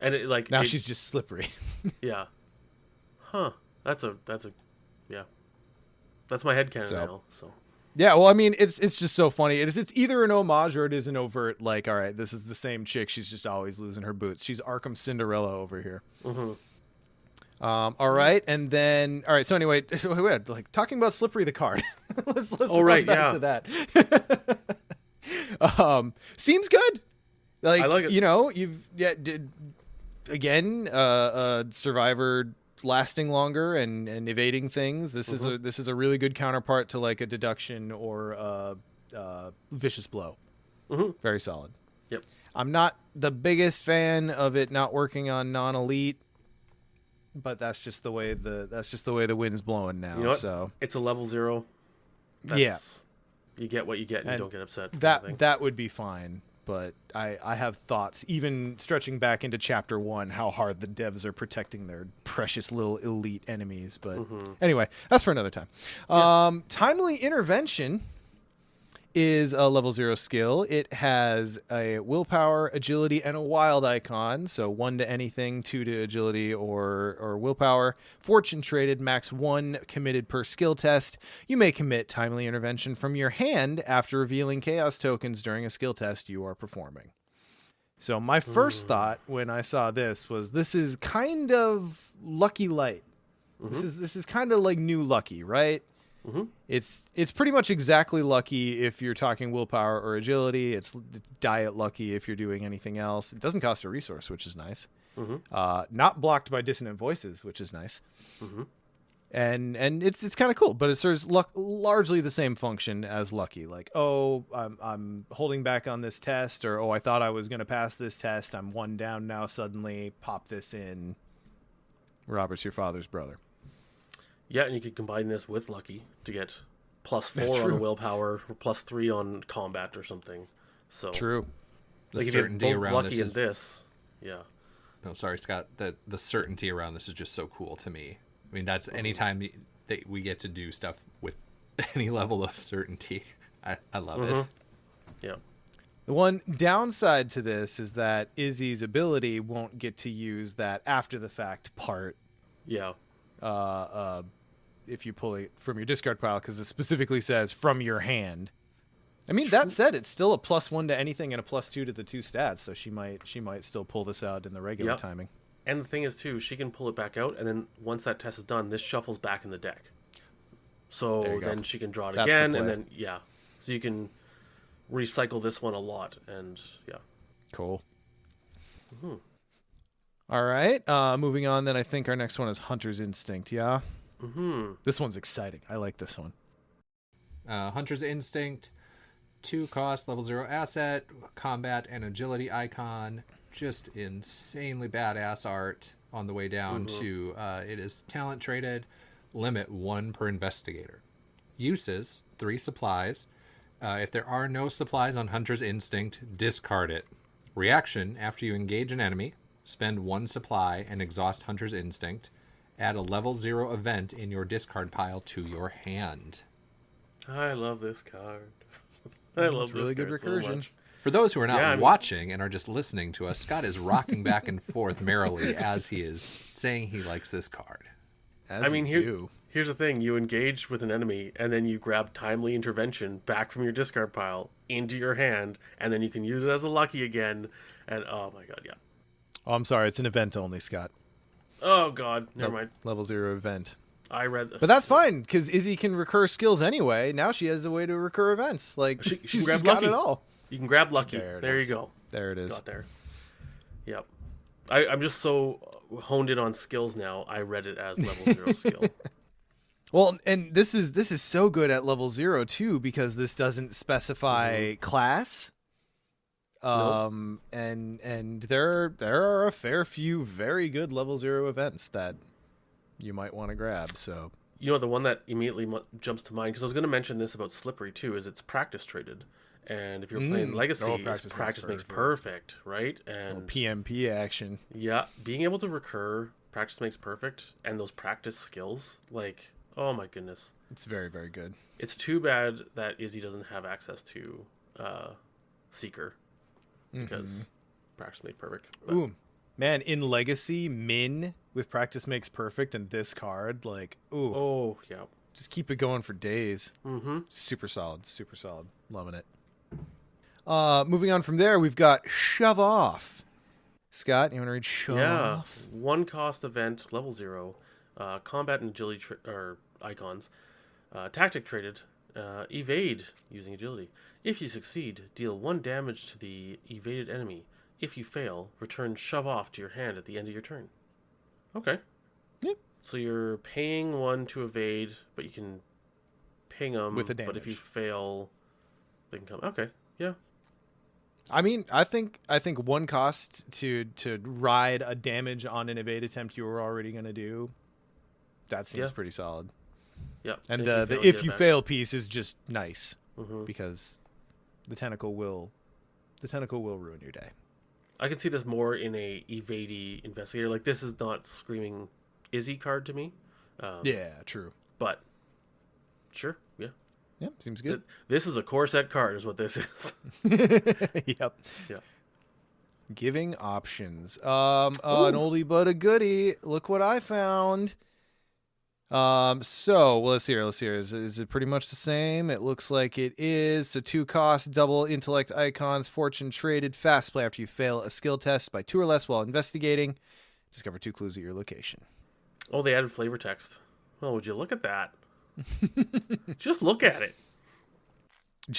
And she's just slippery. Yeah. Huh. That's yeah. That's my headcanon now. So. Yeah, well, I mean, it's just so funny. It's either an homage or it is an overt, like, all right, this is the same chick. She's just always losing her boots. She's Arkham Cinderella over here. All right, and then, all right, so anyway, we had, like, talking about Slippery the card. let's run back to that. Seems good. Like, I like it. You know, again, Survivor lasting longer and evading things. This is a really good counterpart to like a deduction or vicious blow. Very solid. Yep. I'm not the biggest fan of it not working on non-elite, but that's just the way the wind's blowing now. You know what? So it's a level 0. You get what you get, and you don't get upset. That would be fine. But I have thoughts, even stretching back into Chapter 1, how hard the devs are protecting their precious little elite enemies. But anyway, that's for another time. Timely Intervention is a level 0 skill. It has a willpower, agility, and a wild icon. So 1 to anything, 2 to agility or willpower. Fortune traded, max 1 committed per skill test. You may commit Timely Intervention from your hand after revealing chaos tokens during a skill test you are performing. So my first thought when I saw this was, this is kind of Lucky Light. This is kind of like new Lucky, right? Mm-hmm. It's pretty much exactly lucky if you're talking willpower or agility. It's diet lucky if you're doing anything else. It doesn't cost a resource, which is nice. Mm-hmm. Not blocked by dissonant voices, which is nice. Mm-hmm. And it's kind of cool, but it serves largely the same function as lucky. Like, oh, I'm holding back on this test, or oh, I thought I was going to pass this test. I'm one down now. Suddenly, pop this in. Robert's your father's brother. Yeah, and you could combine this with lucky to get +4 That's on true. the willpower or +3 on combat or something. So True. The like if you have certainty both around lucky this and is. this, yeah. No, sorry, Scott. The certainty around this is just so cool to me. I mean, that's anytime that we get to do stuff with any level of certainty. I love it. Yeah. The one downside to this is that Izzy's ability won't get to use that after the fact part Yeah. if you pull it from your discard pile, because it specifically says from your hand. I mean, that said, it's still a +1 to anything and a +2 to the 2 stats, so she might still pull this out in the regular Yep. timing. And the thing is, too, she can pull it back out, and then once that test is done, this shuffles back in the deck. There So you go. then she can draw it That's the again, and play. then, yeah. So you can recycle this one a lot, and, yeah. Cool. All right. Moving on, then I think our next one is Hunter's Instinct, yeah? Mm-hmm. This one's exciting. I like this one. Hunter's Instinct, 2 cost, level 0 asset, combat and agility icon. Just insanely badass art on the way down to it is talent traded, limit 1 per investigator. Uses 3 supplies. If there are no supplies on Hunter's Instinct, discard it. Reaction, after you engage an enemy, spend 1 supply and exhaust Hunter's Instinct. Add a level 0 event in your discard pile to your hand. I love this card. I love this really good card so recursion. much. For those who are not Yeah, I mean- watching and are just listening to us, Scott is rocking back and forth merrily as he is saying he likes this card. As I mean, you do. here's the thing. You engage with an enemy, and then you grab Timely Intervention back from your discard pile into your hand, and then you can use it as a lucky again. And, oh my god, yeah. Oh, I'm sorry. It's an event only, Scott. Oh god, never mind. Level 0 event. I read... But that's fine, because Izzy can recur skills anyway. Now she has a way to recur events. Like, She can she's grab just got lucky. it all. You can grab lucky. There it There is. you go. There it is. Got there. Yep. I'm just so honed in on skills now. I read it as level 0 skill. Well, and this is so good at level 0 too, because this doesn't specify class. And there are a fair few very good level 0 events that you might want to grab. So You know, the one that immediately jumps to mind, because I was going to mention this about Slippery too, is it's practice traded. And if you're playing Legacy, Oh, it's practice practice makes makes perfect, right? little And PMP action. yeah, being able to recur practice makes perfect, and those practice skills, like, oh my goodness. It's very, very good. It's too bad that Izzy doesn't have access to Seeker, because practice makes perfect. But Ooh, man, in Legacy, Min with practice makes perfect, and this card, like, ooh, oh, yeah. just keep it going for days. Mm-hmm. Super solid, super solid. Loving it. Moving on from there, we've got Shove Off. Scott, you want to read Shove Yeah, Off? 1 cost event, level 0, combat and agility or icons, tactic traded, evade using agility. If you succeed, deal 1 damage to the evaded enemy. If you fail, return Shove Off to your hand at the end of your turn. Okay. Yep. So you're paying 1 to evade, but you can ping them. With a But if you damage. fail, they can come. Okay. Yeah. I mean, I think 1 cost to ride a damage on an evade attempt you were already going to do. That seems Yeah. pretty solid. Yep. And fail, the get if it you back. fail piece is just nice Mhm. because the tentacle will ruin your day. I can see this more in a evadey investigator. Like, this is not screaming Izzy card to me. Yeah, true. But sure, yeah. Yeah, seems good. This is a core set card, is what this is. Yep. Yeah. Giving options. An oldie but a goodie. Look what I found. So well, let's hear. Is it pretty much the same? It looks like it is. So 2 costs, double intellect icons, fortune traded, fast play after you fail a skill test by 2 or less while investigating. Discover 2 clues at your location. Oh, they added flavor text. Oh, would you look at that? Just look at it.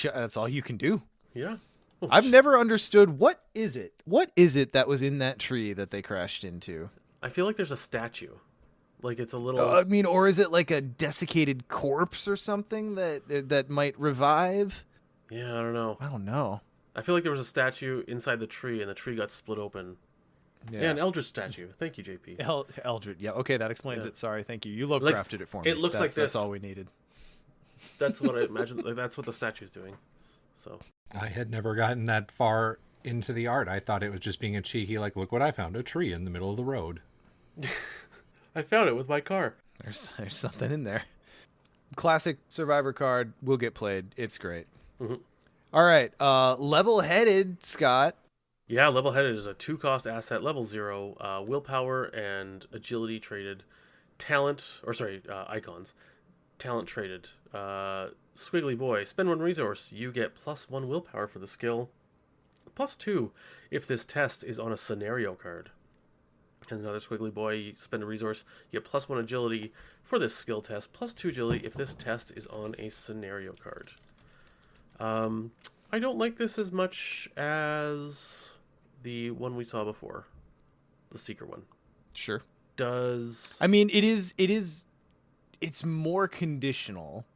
That's all you can do. Yeah. I've never understood what is it that was in that tree that they crashed into. I feel like there's a statue. Like it's a little. I mean, or is it like a desiccated corpse or something that might revive? Yeah, I don't know. I don't know. I feel like there was a statue inside the tree, and the tree got split open. Yeah, an Eldritch statue. Thank you, JP. Eldritch. Yeah, okay, that explains it. Sorry, thank you. You love Like, crafted it for me. it looks like this. That's all we needed. That's what I imagine. Like, that's what the statue's doing. So I had never gotten that far into the art. I thought it was just being a cheeky, like, look what I found, a tree in the middle of the road. I found it with my car. There's something in there. Classic Survivor card will get played. It's great. Mm-hmm. All right, level-headed Scott. Yeah, level-headed is a 2-cost asset, level 0, willpower and agility traded, icons, talent traded. Squiggly boy, spend 1 resource, you get +1 willpower for the skill, +2 if this test is on a scenario card. And another squiggly boy, you spend a resource, you get +1 agility for this skill test, +2 agility if this test is on a scenario card. I don't like this as much as the one we saw before, the Seeker one. Sure. I mean, it's more conditional.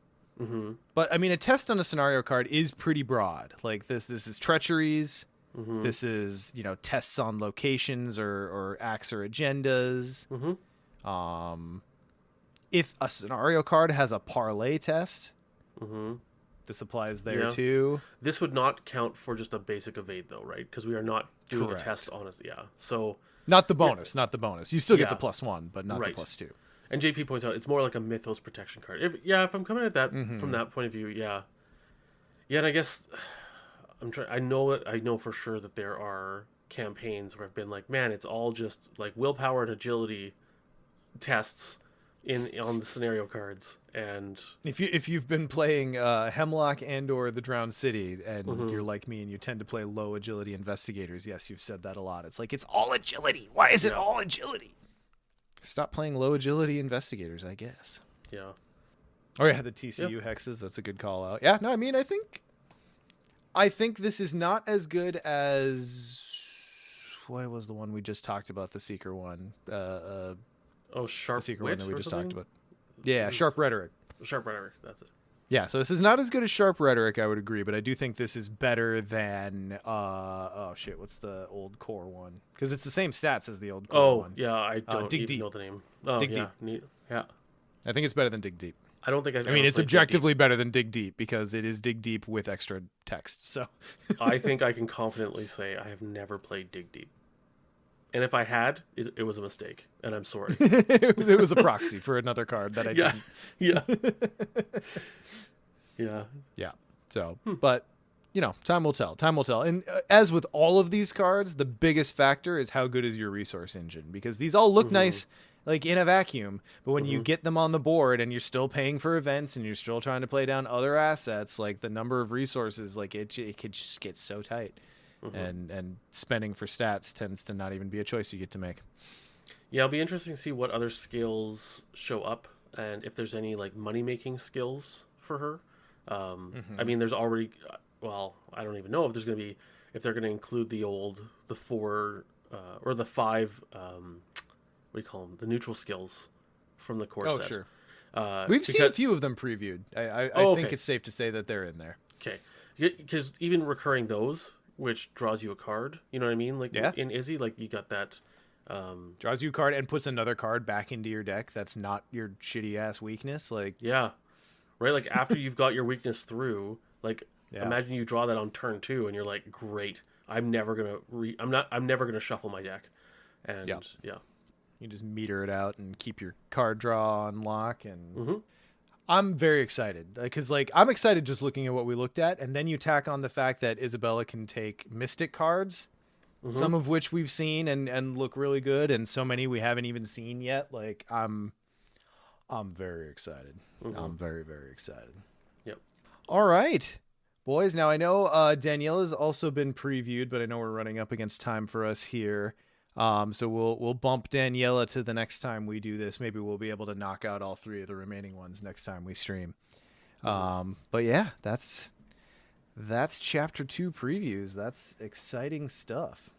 Mm-hmm. But I mean, a test on a scenario card is pretty broad. Like this is treacheries. Mm-hmm. This is, tests on locations or acts or agendas. Mm-hmm. If a scenario card has a parlay test, mm-hmm. this applies there too. This would not count for just a basic evade though, right? Because we are not doing Correct. a test on it. Yeah. So not the bonus. You still get the Yeah. +1, but not Right. the +2. And JP points out it's more like a Mythos protection card. If I'm coming at that from that point of view, yeah. Yeah, and I guess I know for sure that there are campaigns where I've been like, man, it's all just like willpower and agility tests on the scenario cards. And if you've been playing Hemlock and or the Drowned City and you're like me and you tend to play low agility investigators, yes, you've said that a lot. It's like it's all agility. Why is it all agility? Stop playing low agility investigators, I guess. yeah. Oh yeah, the TCU hexes. That's a good call out. Yeah, no, I mean, I think this is not as good as what was the one we just talked about, the Seeker one. Sharp the Seeker Wit one that we or just something? talked about. Yeah, Sharp Rhetoric. Sharp Rhetoric, that's it. Yeah, so this is not as good as Sharp Rhetoric, I would agree, but I do think this is better than what's the old core one? Because it's the same stats as the old core one. Yeah, I don't Dig even Deep. know the name. Oh, Dig yeah. Deep. Neat. Yeah. I think it's better than Dig Deep. I don't think I've I mean, ever it's played Dig Deep. objectively better than Dig Deep because it is Dig Deep with extra text. So I think I can confidently say I have never played Dig Deep. And if I had, it was a mistake, and I'm sorry. it was a proxy for another card that I didn't. Yeah. Yeah. Yeah. So, but time will tell. Time will tell. And as with all of these cards, the biggest factor is how good is your resource engine, because these all look nice, like in a vacuum. But when you get them on the board and you're still paying for events and you're still trying to play down other assets, like the number of resources, like it could just get so tight. And spending for stats tends to not even be a choice you get to make. Yeah, it'll be interesting to see what other skills show up and if there's any like money making skills for her. I mean, there's already, I don't even know if if they're going to include the 4 or the 5, what do you call them? The neutral skills from the core set. Sure. We've seen a few of them previewed. I think it's safe to say that they're in there. Okay. Because even recurring those, which draws you a card, you know what I mean? Like in Izzy, like you got that. Draws you a card and puts another card back into your deck that's not your shitty ass weakness. Like right. Like after you've got your weakness through, like imagine you draw that on turn 2 and you're like, great, I'm never gonna shuffle my deck, and you just meter it out and keep your card draw on lock. And I'm very excited because I'm excited just looking at what we looked at, and then you tack on the fact that Isabella can take Mystic cards. Some of which we've seen and look really good, and so many we haven't even seen yet. Like I'm very excited. I'm very, very excited. Yep. All right, boys. Now I know Danielle has also been previewed, but I know we're running up against time for us here. So we'll bump Daniela to the next time we do this. Maybe we'll be able to knock out all 3 of the remaining ones next time we stream. But yeah, that's chapter 2 previews. That's exciting stuff.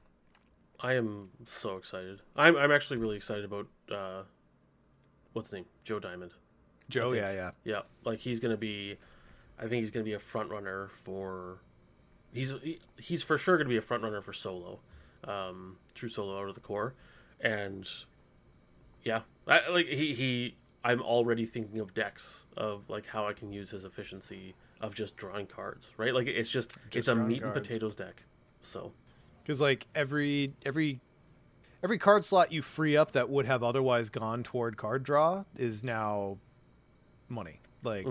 I am so excited. I'm actually really excited about what's his name? Joe Diamond. Joe, yeah. Yeah, like he's gonna be. I think he's gonna be a front runner for. He's for sure gonna be a front runner for solo, true solo out of the core, and yeah, I'm already thinking of decks of like how I can use his efficiency of just drawing cards, right? Like it's it's a meat and potatoes deck. So, because like every card slot you free up that would have otherwise gone toward card draw is now money. Like,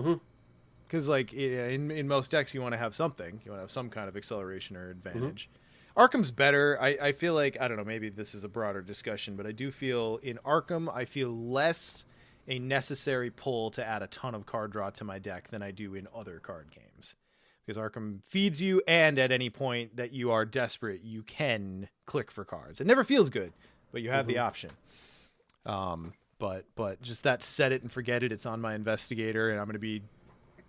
because like in most decks you want to have something, you want to have some kind of acceleration or advantage. Arkham's better. I feel like, I don't know, maybe this is a broader discussion, but I do feel in Arkham I feel less a necessary pull to add a ton of card draw to my deck than I do in other card games. Because Arkham feeds you, and at any point that you are desperate, you can click for cards. It never feels good, but you have the option. But just that set it and forget it. It's on my investigator, and I'm going to be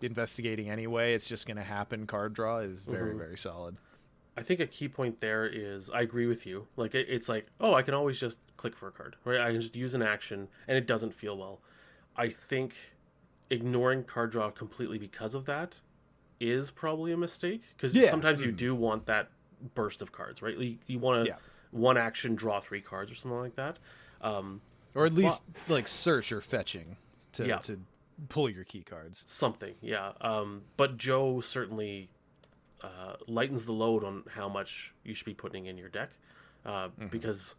investigating anyway. It's just going to happen. Card draw is very, very solid. I think a key point there is I agree with you. Like it's like, oh, I can always just click for a card, right? I can just use an action, and it doesn't feel well. I think ignoring card draw completely because of that is probably a mistake, because sometimes you do want that burst of cards, right? You want to one action draw 3 cards or something like that, or at least like search or fetching to pull your key cards. Something, but Joe certainly lightens the load on how much you should be putting in your deck, because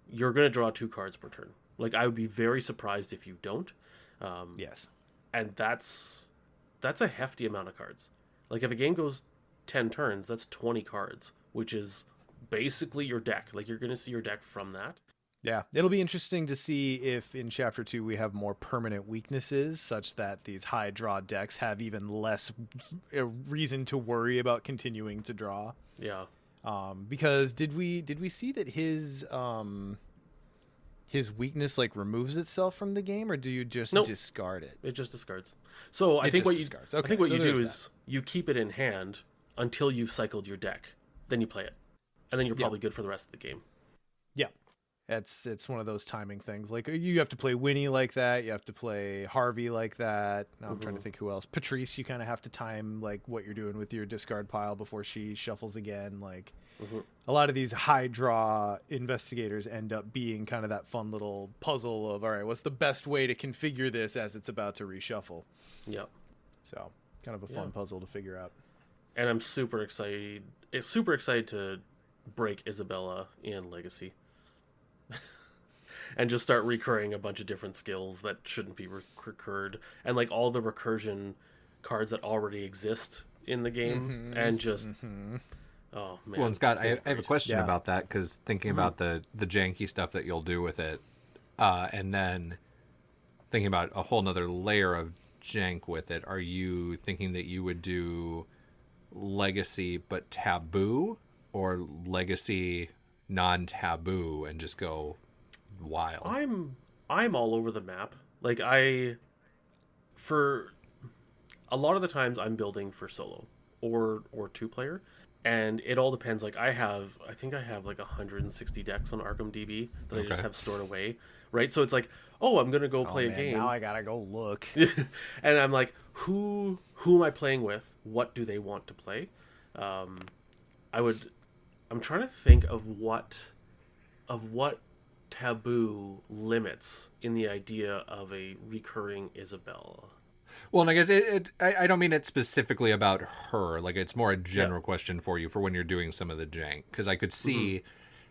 you're going to draw 2 cards per turn. Like I would be very surprised if you don't. Yes, and that's a hefty amount of cards. Like if a game goes 10 turns, that's 20 cards, which is basically your deck. Like you're going to see your deck from that. Yeah, it'll be interesting to see if in Chapter 2 we have more permanent weaknesses, such that these high draw decks have even less reason to worry about continuing to draw. Yeah. Because did we see that his weakness like removes itself from the game, or do you just discard it? It just discards. So I think what you do is you keep it in hand until you've cycled your deck. Then you play it, and then you're probably good for the rest of the game. Yeah, it's one of those timing things. Like you have to play Winnie like that. You have to play Harvey like that. Now I'm trying to think who else. Patrice, you kind of have to time like what you're doing with your discard pile before she shuffles again. Like a lot of these high draw investigators end up being kind of that fun little puzzle of, all right, what's the best way to configure this as it's about to reshuffle? Yep. So kind of a fun puzzle to figure out. And I'm super excited. It's super excited to break Isabella in Legacy. And just start recurring a bunch of different skills that shouldn't be recurred, and like all the recursion cards that already exist in the game, and just oh man. Well, and Scott, I have a question about that, because thinking about the janky stuff that you'll do with it, and then thinking about a whole nother layer of jank with it, are you thinking that you would do Legacy but taboo, or Legacy non-taboo and just go wild? I'm all over the map. Like for a lot of the times I'm building for solo or 2-player, and it all depends. Like I think I have like 160 decks on Arkham DB that I just have stored away, right? So it's like, oh, I'm gonna go play a game. Now I gotta go look. And I'm like, who am I playing with? What do they want to play? I'm trying to think of what taboo limits in the idea of a recurring Isabelle. Well, and I guess I don't mean it specifically about her. Like it's more a general question for you for when you're doing some of the jank, because I could see,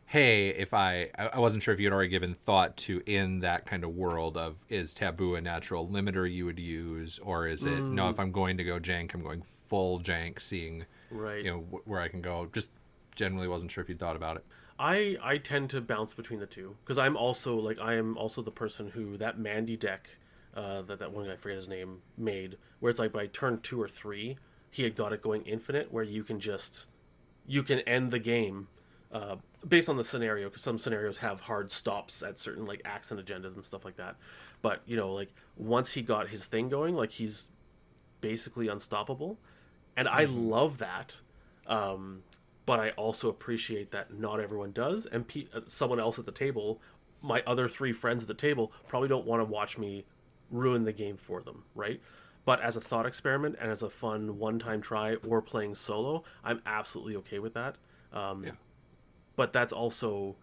hey, if I wasn't sure if you had already given thought to, in that kind of world of, is taboo a natural limiter you would use, or is it no, if I'm going to go jank, I'm going full jank, seeing where I can go. Just generally wasn't sure if you thought about it. I tend to bounce between the two, because I am also the person who that Mandy deck that one guy, I forget his name, made, where it's like by turn 2 or 3 he had got it going infinite, where you can end the game based on the scenario, because some scenarios have hard stops at certain like acts and agendas and stuff like that. But like once he got his thing going, like he's basically unstoppable, and I love that. But I also appreciate that not everyone does, and someone else at the table, my other 3 friends at the table, probably don't want to watch me ruin the game for them, right? But as a thought experiment and as a fun one-time try or playing solo, I'm absolutely okay with that. But that's also,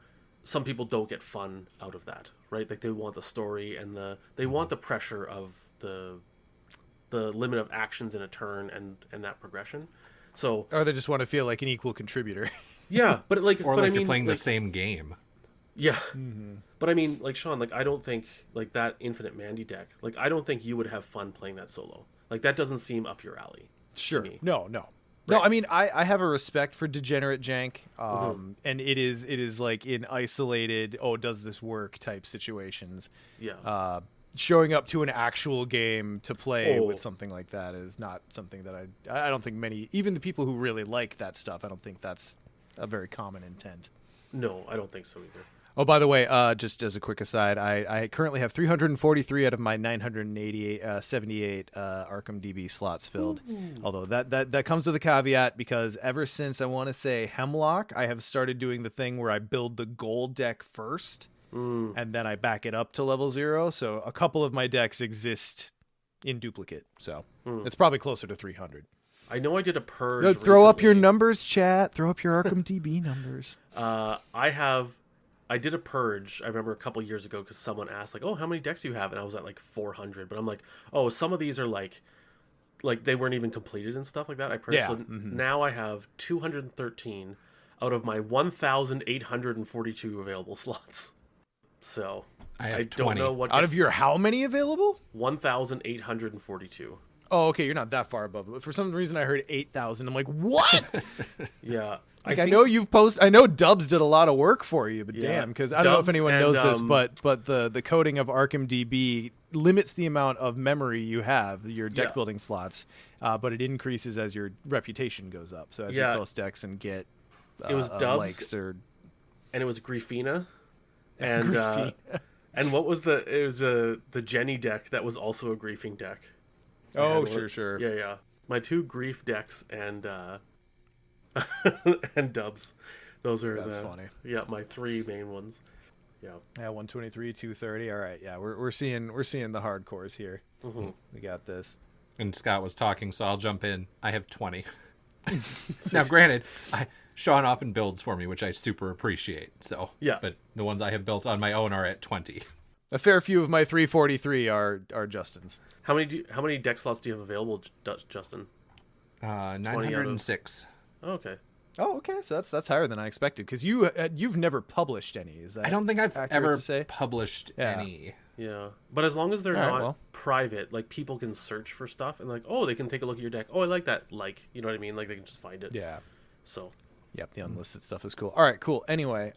some people don't get fun out of that, right? Like they want the story and they want the pressure of the limit of actions in a turn and that progression. So, or they just want to feel like an equal contributor. Yeah, but or but like I mean, you're playing like, the same game. Yeah, but I mean, like Sean, like I don't think like that Infinite Mandy deck. Like I don't think you would have fun playing that solo. Like that doesn't seem up your alley. Sure. To me. No. I mean, I have a respect for degenerate jank, and it is like in isolated, does this work type situations. Yeah. Showing up to an actual game to play with something like that is not something that I don't think many, even the people who really like that stuff, I don't think that's a very common intent. No, I don't think so either. Oh, by the way, just as a quick aside, I currently have 343 out of my 978 Arkham DB slots filled. Although that comes with a caveat, because ever since I want to say Hemlock, I have started doing the thing where I build the gold deck first, and then I back it up to level 0. So a couple of my decks exist in duplicate. So it's probably closer to 300. I know I did a purge. No, throw up your numbers, chat. Throw up your Arkham DB numbers. I did a purge. I remember a couple years ago because someone asked like, "Oh, how many decks do you have?" And I was at like 400. But I'm like, "Oh, some of these are like they weren't even completed and stuff like that." I purged. Yeah. So now I have 213 out of my 1,842 available slots. So I don't 20. know what Out of your how many available? 1,842. Oh, okay, you're not that far above it. For some reason, I heard 8,000. I'm like, what? Yeah, I know you've posted. I know Dubs did a lot of work for you, but Yeah, damn, because I don't know if Dubs anyone and, knows this, but the coding of Arkham DB limits the amount of memory you have, your deck building slots, but it increases as your reputation goes up. So as you post decks and get it was Dubs likes or and it was Griefina, and and what was the Jenny deck that was also a griefing deck. Oh, sure. Yeah. My 2 grief decks and and Dubs. Those are That's funny. Yeah, my 3 main ones. Yeah. Yeah, 123, 230. All right, yeah, we're seeing the hardcores here. We got this. And Scott was talking, so I'll jump in. I have 20. Now, granted, Sean often builds for me, which I super appreciate. So yeah, but the ones I have built on my own are at 20. A fair few of my 343 are Justin's. How many deck slots do you have available, Justin? 906. Okay. Oh, okay. So that's higher than I expected, because you've never published any. Is that? I don't think I've ever to say? published any. Yeah, but as long as they're not well. private, like people can search for stuff and like, they can take a look at your deck. Oh, I like that. Like, you know what I mean? Like they can just find it. Yeah. So. Yep, the unlisted stuff is cool. All right, cool. Anyway,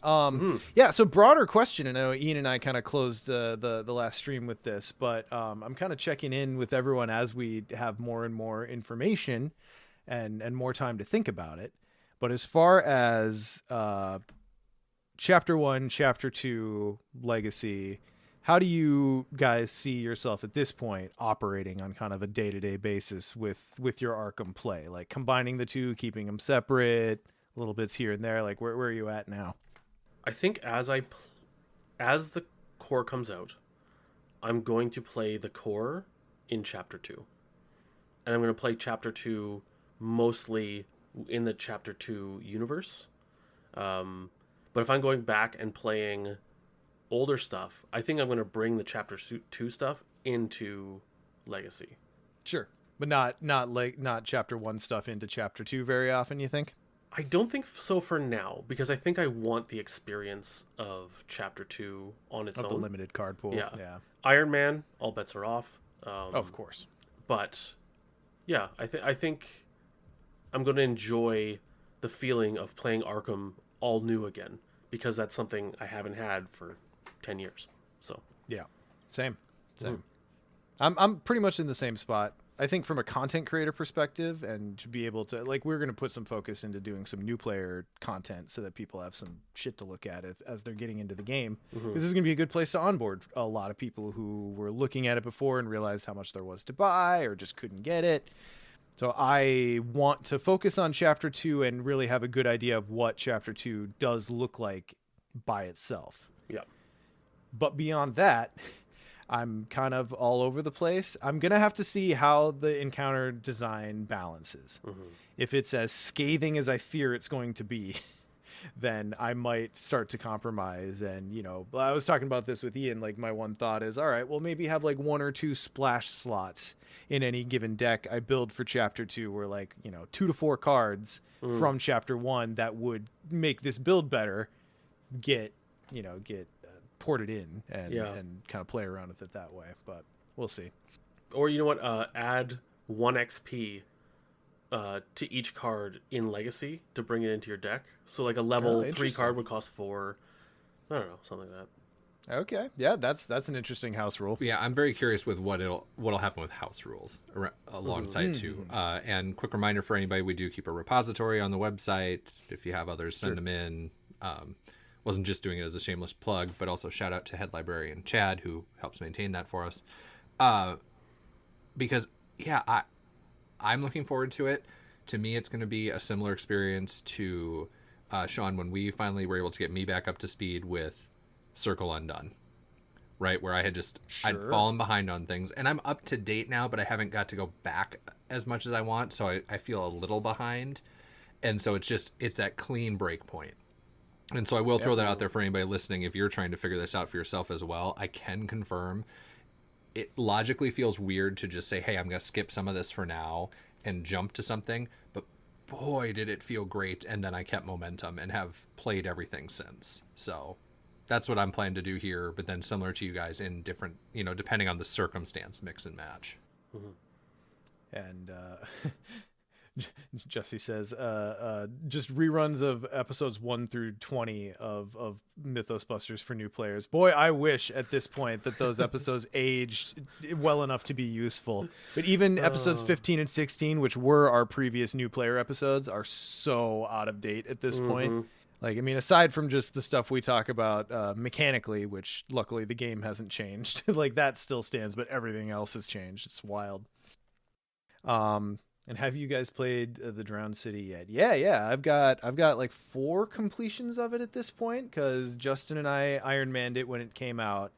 yeah. So broader question. I know Ian and I kind of closed the last stream with this, but I'm kind of checking in with everyone as we have more and more information, and more time to think about it. But as far as Chapter 1, Chapter 2, Legacy, how do you guys see yourself at this point operating on kind of a day-to-day basis with your Arkham play? Like combining the two, keeping them separate, little bits here and there. Like where are you at now? I think as the core comes out, I'm going to play the core in Chapter 2. And I'm going to play Chapter 2 mostly in the Chapter 2 universe. But if I'm going back and playing older stuff, I think I'm going to bring the Chapter 2 stuff into Legacy. Sure. But not Chapter 1 stuff into Chapter 2 very often, you think? I don't think so for now, because I think I want the experience of Chapter 2 on its own. Of the limited card pool. Yeah. Iron Man, all bets are off. Of course. But, yeah, I think I'm going to enjoy the feeling of playing Arkham all new again, because that's something I haven't had for 10 years. So. Yeah. Same. I'm pretty much in the same spot. I think from a content creator perspective, and to be able to, like, we're going to put some focus into doing some new player content so that people have some shit to look at as they're getting into the game. This is going to be a good place to onboard a lot of people who were looking at it before and realized how much there was to buy or just couldn't get it. So I want to focus on Chapter 2 and really have a good idea of what Chapter 2 does look like by itself. Yeah. But beyond that, I'm kind of all over the place. I'm going to have to see how the encounter design balances. If it's as scathing as I fear it's going to be, then I might start to compromise. And, you know, I was talking about this with Ian. Like, my one thought is, all right, well, maybe have like 1 or 2 splash slots in any given deck I build for Chapter 2, where, like, you know, 2 to 4 cards from Chapter 1 that would make this build better get ported in and kind of play around with it that way. But we'll see. Or you know what? Add 1 XP to each card in Legacy to bring it into your deck. So like a level 3 card would cost 4. I don't know, something like that. Okay, yeah, that's an interesting house rule. Yeah, I'm very curious with what'll happen with house rules alongside too. And quick reminder for anybody, we do keep a repository on the website. If you have others, send them in. Wasn't just doing it as a shameless plug, but also shout out to head librarian Chad, who helps maintain that for us. Because yeah, I'm looking forward to it. To me, it's going to be a similar experience to Sean when we finally were able to get me back up to speed with Circle Undone, right? Where I had I'd fallen behind on things, and I'm up to date now, but I haven't got to go back as much as I want. So I feel a little behind. And so it's that clean break point. And so I will throw that out there for anybody listening. If you're trying to figure this out for yourself as well, I can confirm it logically feels weird to just say, hey, I'm going to skip some of this for now and jump to something. But boy, did it feel great. And then I kept momentum and have played everything since. So that's what I'm planning to do here. But then similar to you guys in different, depending on the circumstance, mix and match. And Jesse says, just reruns of episodes 1 through 20 of Mythos Busters for new players. Boy, I wish at this point that those episodes aged well enough to be useful. But even episodes 15 and 16, which were our previous new player episodes, are so out of date at this point. Like, I mean, aside from just the stuff we talk about mechanically, which luckily the game hasn't changed, like that still stands, but everything else has changed. It's wild. And have you guys played the Drowned City yet? Yeah. I've got like 4 completions of it at this point, because Justin and I Iron Manned it when it came out,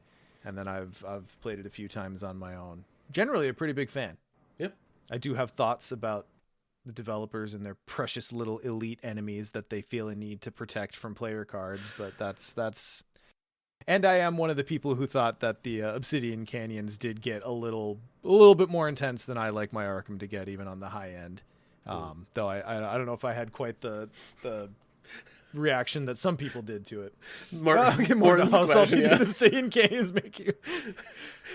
and then I've played it a few times on my own. Generally a pretty big fan. Yep. I do have thoughts about the developers and their precious little elite enemies that they feel a need to protect from player cards, but that's. And I am one of the people who thought that the Obsidian Canyons did get a little bit more intense than I like my Arkham to get, even on the high end. Though I don't know if I had quite the reaction that some people did to it. Martin's how salty did Obsidian Canyons make you?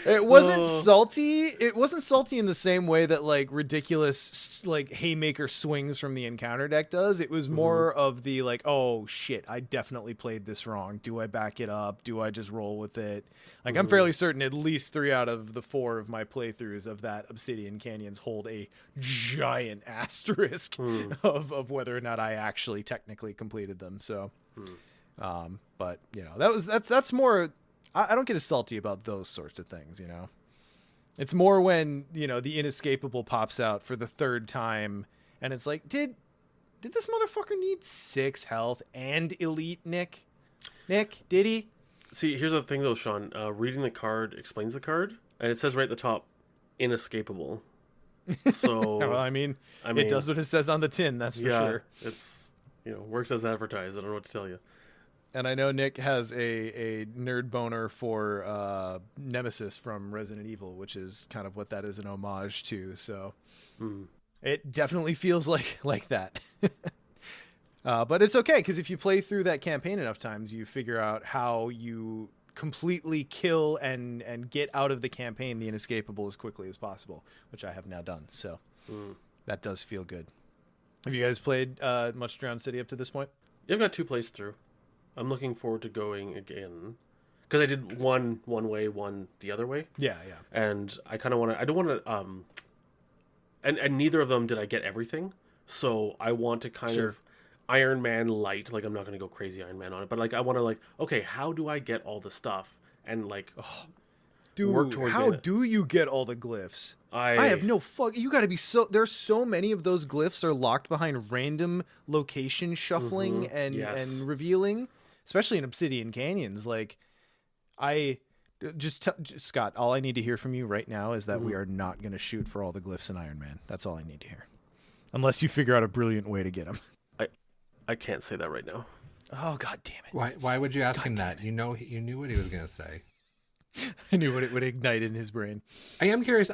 It wasn't salty. It wasn't salty in the same way that like ridiculous like haymaker swings from the encounter deck does. It was more of the like, oh shit, I definitely played this wrong. Do I back it up? Do I just roll with it? Like I'm fairly certain at least 3 out of the 4 of my playthroughs of that Obsidian Canyons hold a giant asterisk of whether or not I actually technically completed them. So, but that's more. I don't get as salty about those sorts of things, It's more when, the inescapable pops out for the 3rd time and it's like, did this motherfucker need 6 health and elite, Nick? Nick, did he? See, here's the thing though, Sean. Reading the card explains the card, and it says right at the top, inescapable. So, well, I mean, it does what it says on the tin, that's for sure. It's, works as advertised. I don't know what to tell you. And I know Nick has a nerd boner for Nemesis from Resident Evil, which is kind of what that is an homage to. So it definitely feels like that. But it's okay, because if you play through that campaign enough times, you figure out how you completely kill and get out of the campaign the inescapable as quickly as possible, which I have now done. So that does feel good. Have you guys played much Drowned City up to this point? Yeah, I've got 2 plays through. I'm looking forward to going again, because I did one way, one the other way. Yeah. And I kind of want to. I don't want to and neither of them did I get everything. So I want to kind Sure. of Iron Man light. Like, I'm not going to go crazy Iron Man on it, but like I want to like, okay, how do I get all the stuff and like work Dude, towards how getting it? do you get all the glyphs? I I have no fuck. You got to be so. There's so many of those glyphs are locked behind random location shuffling Yes. and revealing, especially in Obsidian Canyons. Like, I just Scott. All I need to hear from you right now is that we are not going to shoot for all the glyphs in Iron Man. That's all I need to hear, unless you figure out a brilliant way to get them. I can't say that right now. Oh god damn it! Why would you ask him that? You knew what he was gonna say. I knew what it would ignite in his brain. I am curious.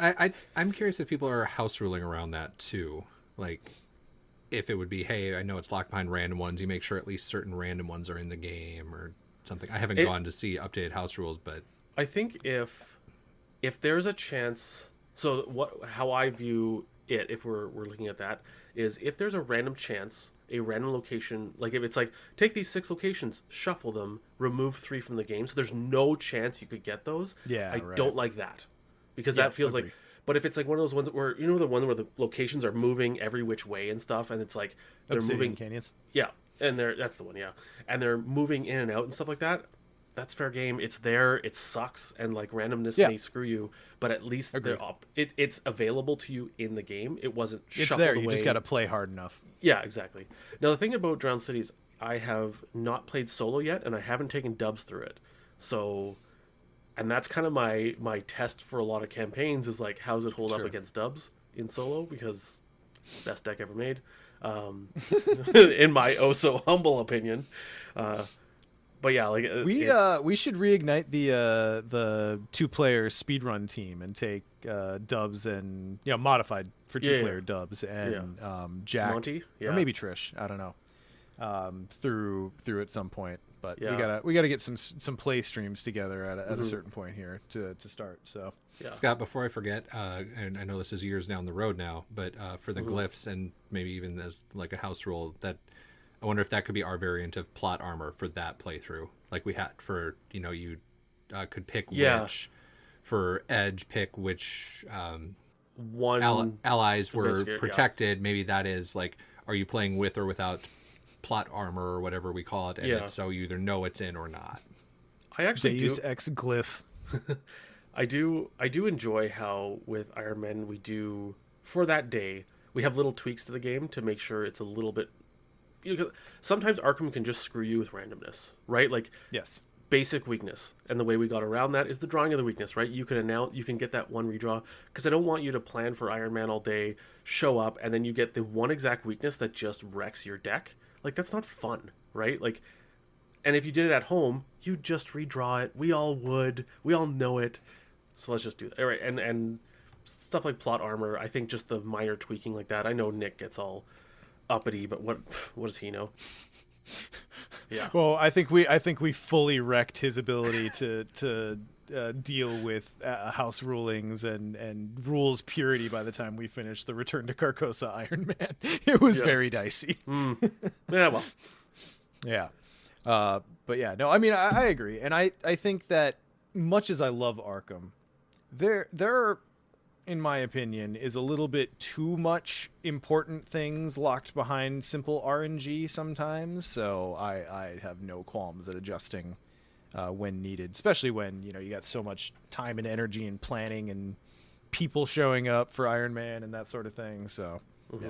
I'm curious if people are house ruling around that too. Like, if it would be, hey, I know it's locked behind random ones. You make sure at least certain random ones are in the game or something. I haven't gone to see updated house rules, but I think if there's a chance, so how I view it, if we're looking at that, is if there's a random chance, a random location, like if it's like, take these 6 locations, shuffle them, remove 3 from the game, so there's no chance you could get those. Yeah, I right. don't like that, because Yeah, that feels agree. like. But if it's like one of those ones where, you know, the one where the locations are moving every which way and stuff, and it's like they're Obsidian moving, Canyons. yeah, and that's the one, yeah, and they're moving in and out and stuff like that. That's fair game. It's there. It sucks, and like randomness Yeah. may screw you, but at least Agreed. they're up. It's available to you in the game. It wasn't It's shuffled there. away. You just got to play hard enough. Yeah, exactly. Now the thing about Drowned Cities, I have not played solo yet, and I haven't taken dubs through it. So, and that's kind of my test for a lot of campaigns is like, how does it hold up Sure. against dubs in solo? Because best deck ever made, in my oh so humble opinion. But yeah, like We should reignite the 2-player speedrun team and take dubs and modified for 2-player dubs and Jack Monty, or maybe Trish, I don't know, through at some point. But Yeah. we gotta get some play streams together at a certain point here to start. So yeah. Scott, before I forget, and I know this is years down the road now, but for the glyphs and maybe even as like a house rule, that I wonder if that could be our variant of plot armor for that playthrough, like we had for you could pick Yeah. which for Edge, pick which One allies were Investigator, yeah. protected. Maybe that is like, are you playing with or without plot armor or whatever we call it, and Yeah. so you either know it's in or not. I actually do. Deus Ex Glyph. I do enjoy how with Iron Man we do for that day we have little tweaks to the game to make sure it's a little bit. Sometimes Arkham can just screw you with randomness, right? Like Yes. basic weakness, and the way we got around that is the drawing of the weakness, right? You can get that one redraw, because I don't want you to plan for Iron Man all day, show up, and then you get the one exact weakness that just wrecks your deck. Like, that's not fun, right? Like, and if you did it at home, you just redraw it. We all would. We all know it. So let's just do that. All right, and stuff like plot armor, I think just the minor tweaking like that. I know Nick gets all uppity, but what does he know? Yeah. Well, I think we fully wrecked his ability to deal with house rulings and rules purity by the time we finished the Return to Carcosa Iron Man. It was very dicey. Yeah, well. Yeah. But yeah, no, I mean, I agree. And I think that much as I love Arkham, there are, in my opinion, is a little bit too much important things locked behind simple RNG sometimes. So I have no qualms at adjusting when needed, especially when, you got so much time and energy and planning and people showing up for Iron Man and that sort of thing. So yeah,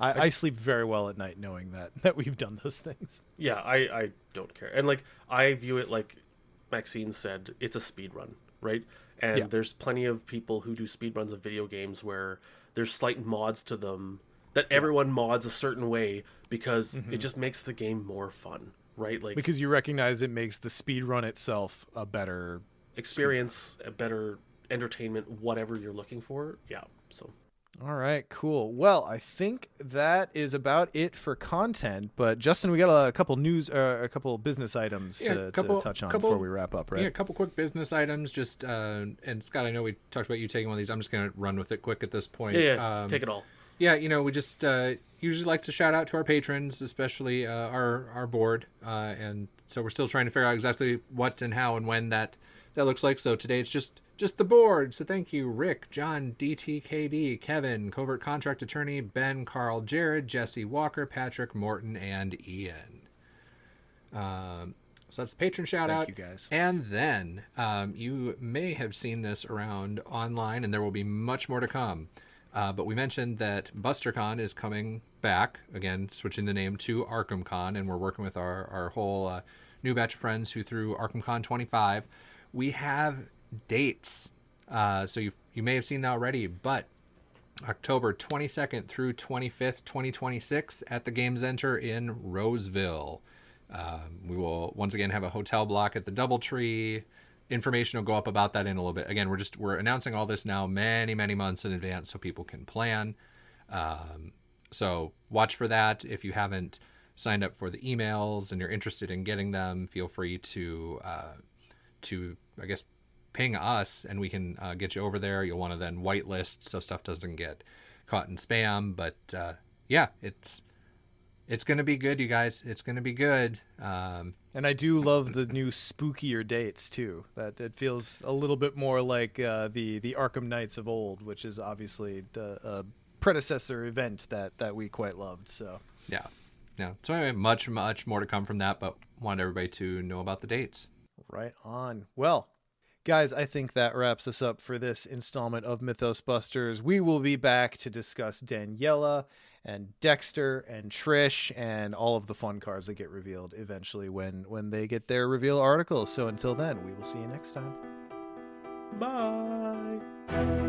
I sleep very well at night knowing that we've done those things. Yeah, I don't care. And like I view it like Maxine said, it's a speed run, right? And Yeah. there's plenty of people who do speed runs of video games where there's slight mods to them that everyone mods a certain way because it just makes the game more fun, right? Like Because you recognize it makes the speed run itself a better experience, a better entertainment, whatever you're looking for. Yeah. So All right, cool. Well, I think that is about it for content. But Justin, we got a couple a couple business items to touch on before we wrap up, right? Yeah, a couple quick business items. Just and Scott, I know we talked about you taking one of these. I'm just gonna run with it quick at this point. yeah, take it all. Yeah, we just usually like to shout out to our patrons, especially our board, and so we're still trying to figure out exactly what and how and when that looks like. So today it's just just the board. So thank you, Rick, John, DTKD, Kevin, Covert Contract Attorney, Ben, Carl, Jared, Jesse, Walker, Patrick, Morton, and Ian. So that's the patron shout out. Thank you, guys. And then you may have seen this around online, and there will be much more to come. But we mentioned that BusterCon is coming back, again, switching the name to ArkhamCon, and we're working with our whole new batch of friends who threw ArkhamCon 25. We have dates. So you may have seen that already, but October 22nd through 25th, 2026 at the Game Center in Roseville. We will once again have a hotel block at the DoubleTree. Information will go up about that in a little bit. Again, we're announcing all this now many months in advance so people can plan. So watch for that. If you haven't signed up for the emails and you're interested in getting them, feel free to I guess ping us and we can get you over there. You'll want to then whitelist so stuff doesn't get caught in spam. But yeah, it's going to be good, you guys. It's going to be good. And I do love the new spookier dates too. That it feels a little bit more like the Arkham Knights of old, which is obviously a predecessor event that we quite loved. So yeah. So anyway, much more to come from that, but want everybody to know about the dates. Right on. Well, guys, I think that wraps us up for this installment of Mythos Busters. We will be back to discuss Daniela and Dexter and Trish and all of the fun cards that get revealed eventually when they get their reveal articles. So until then, we will see you next time. Bye.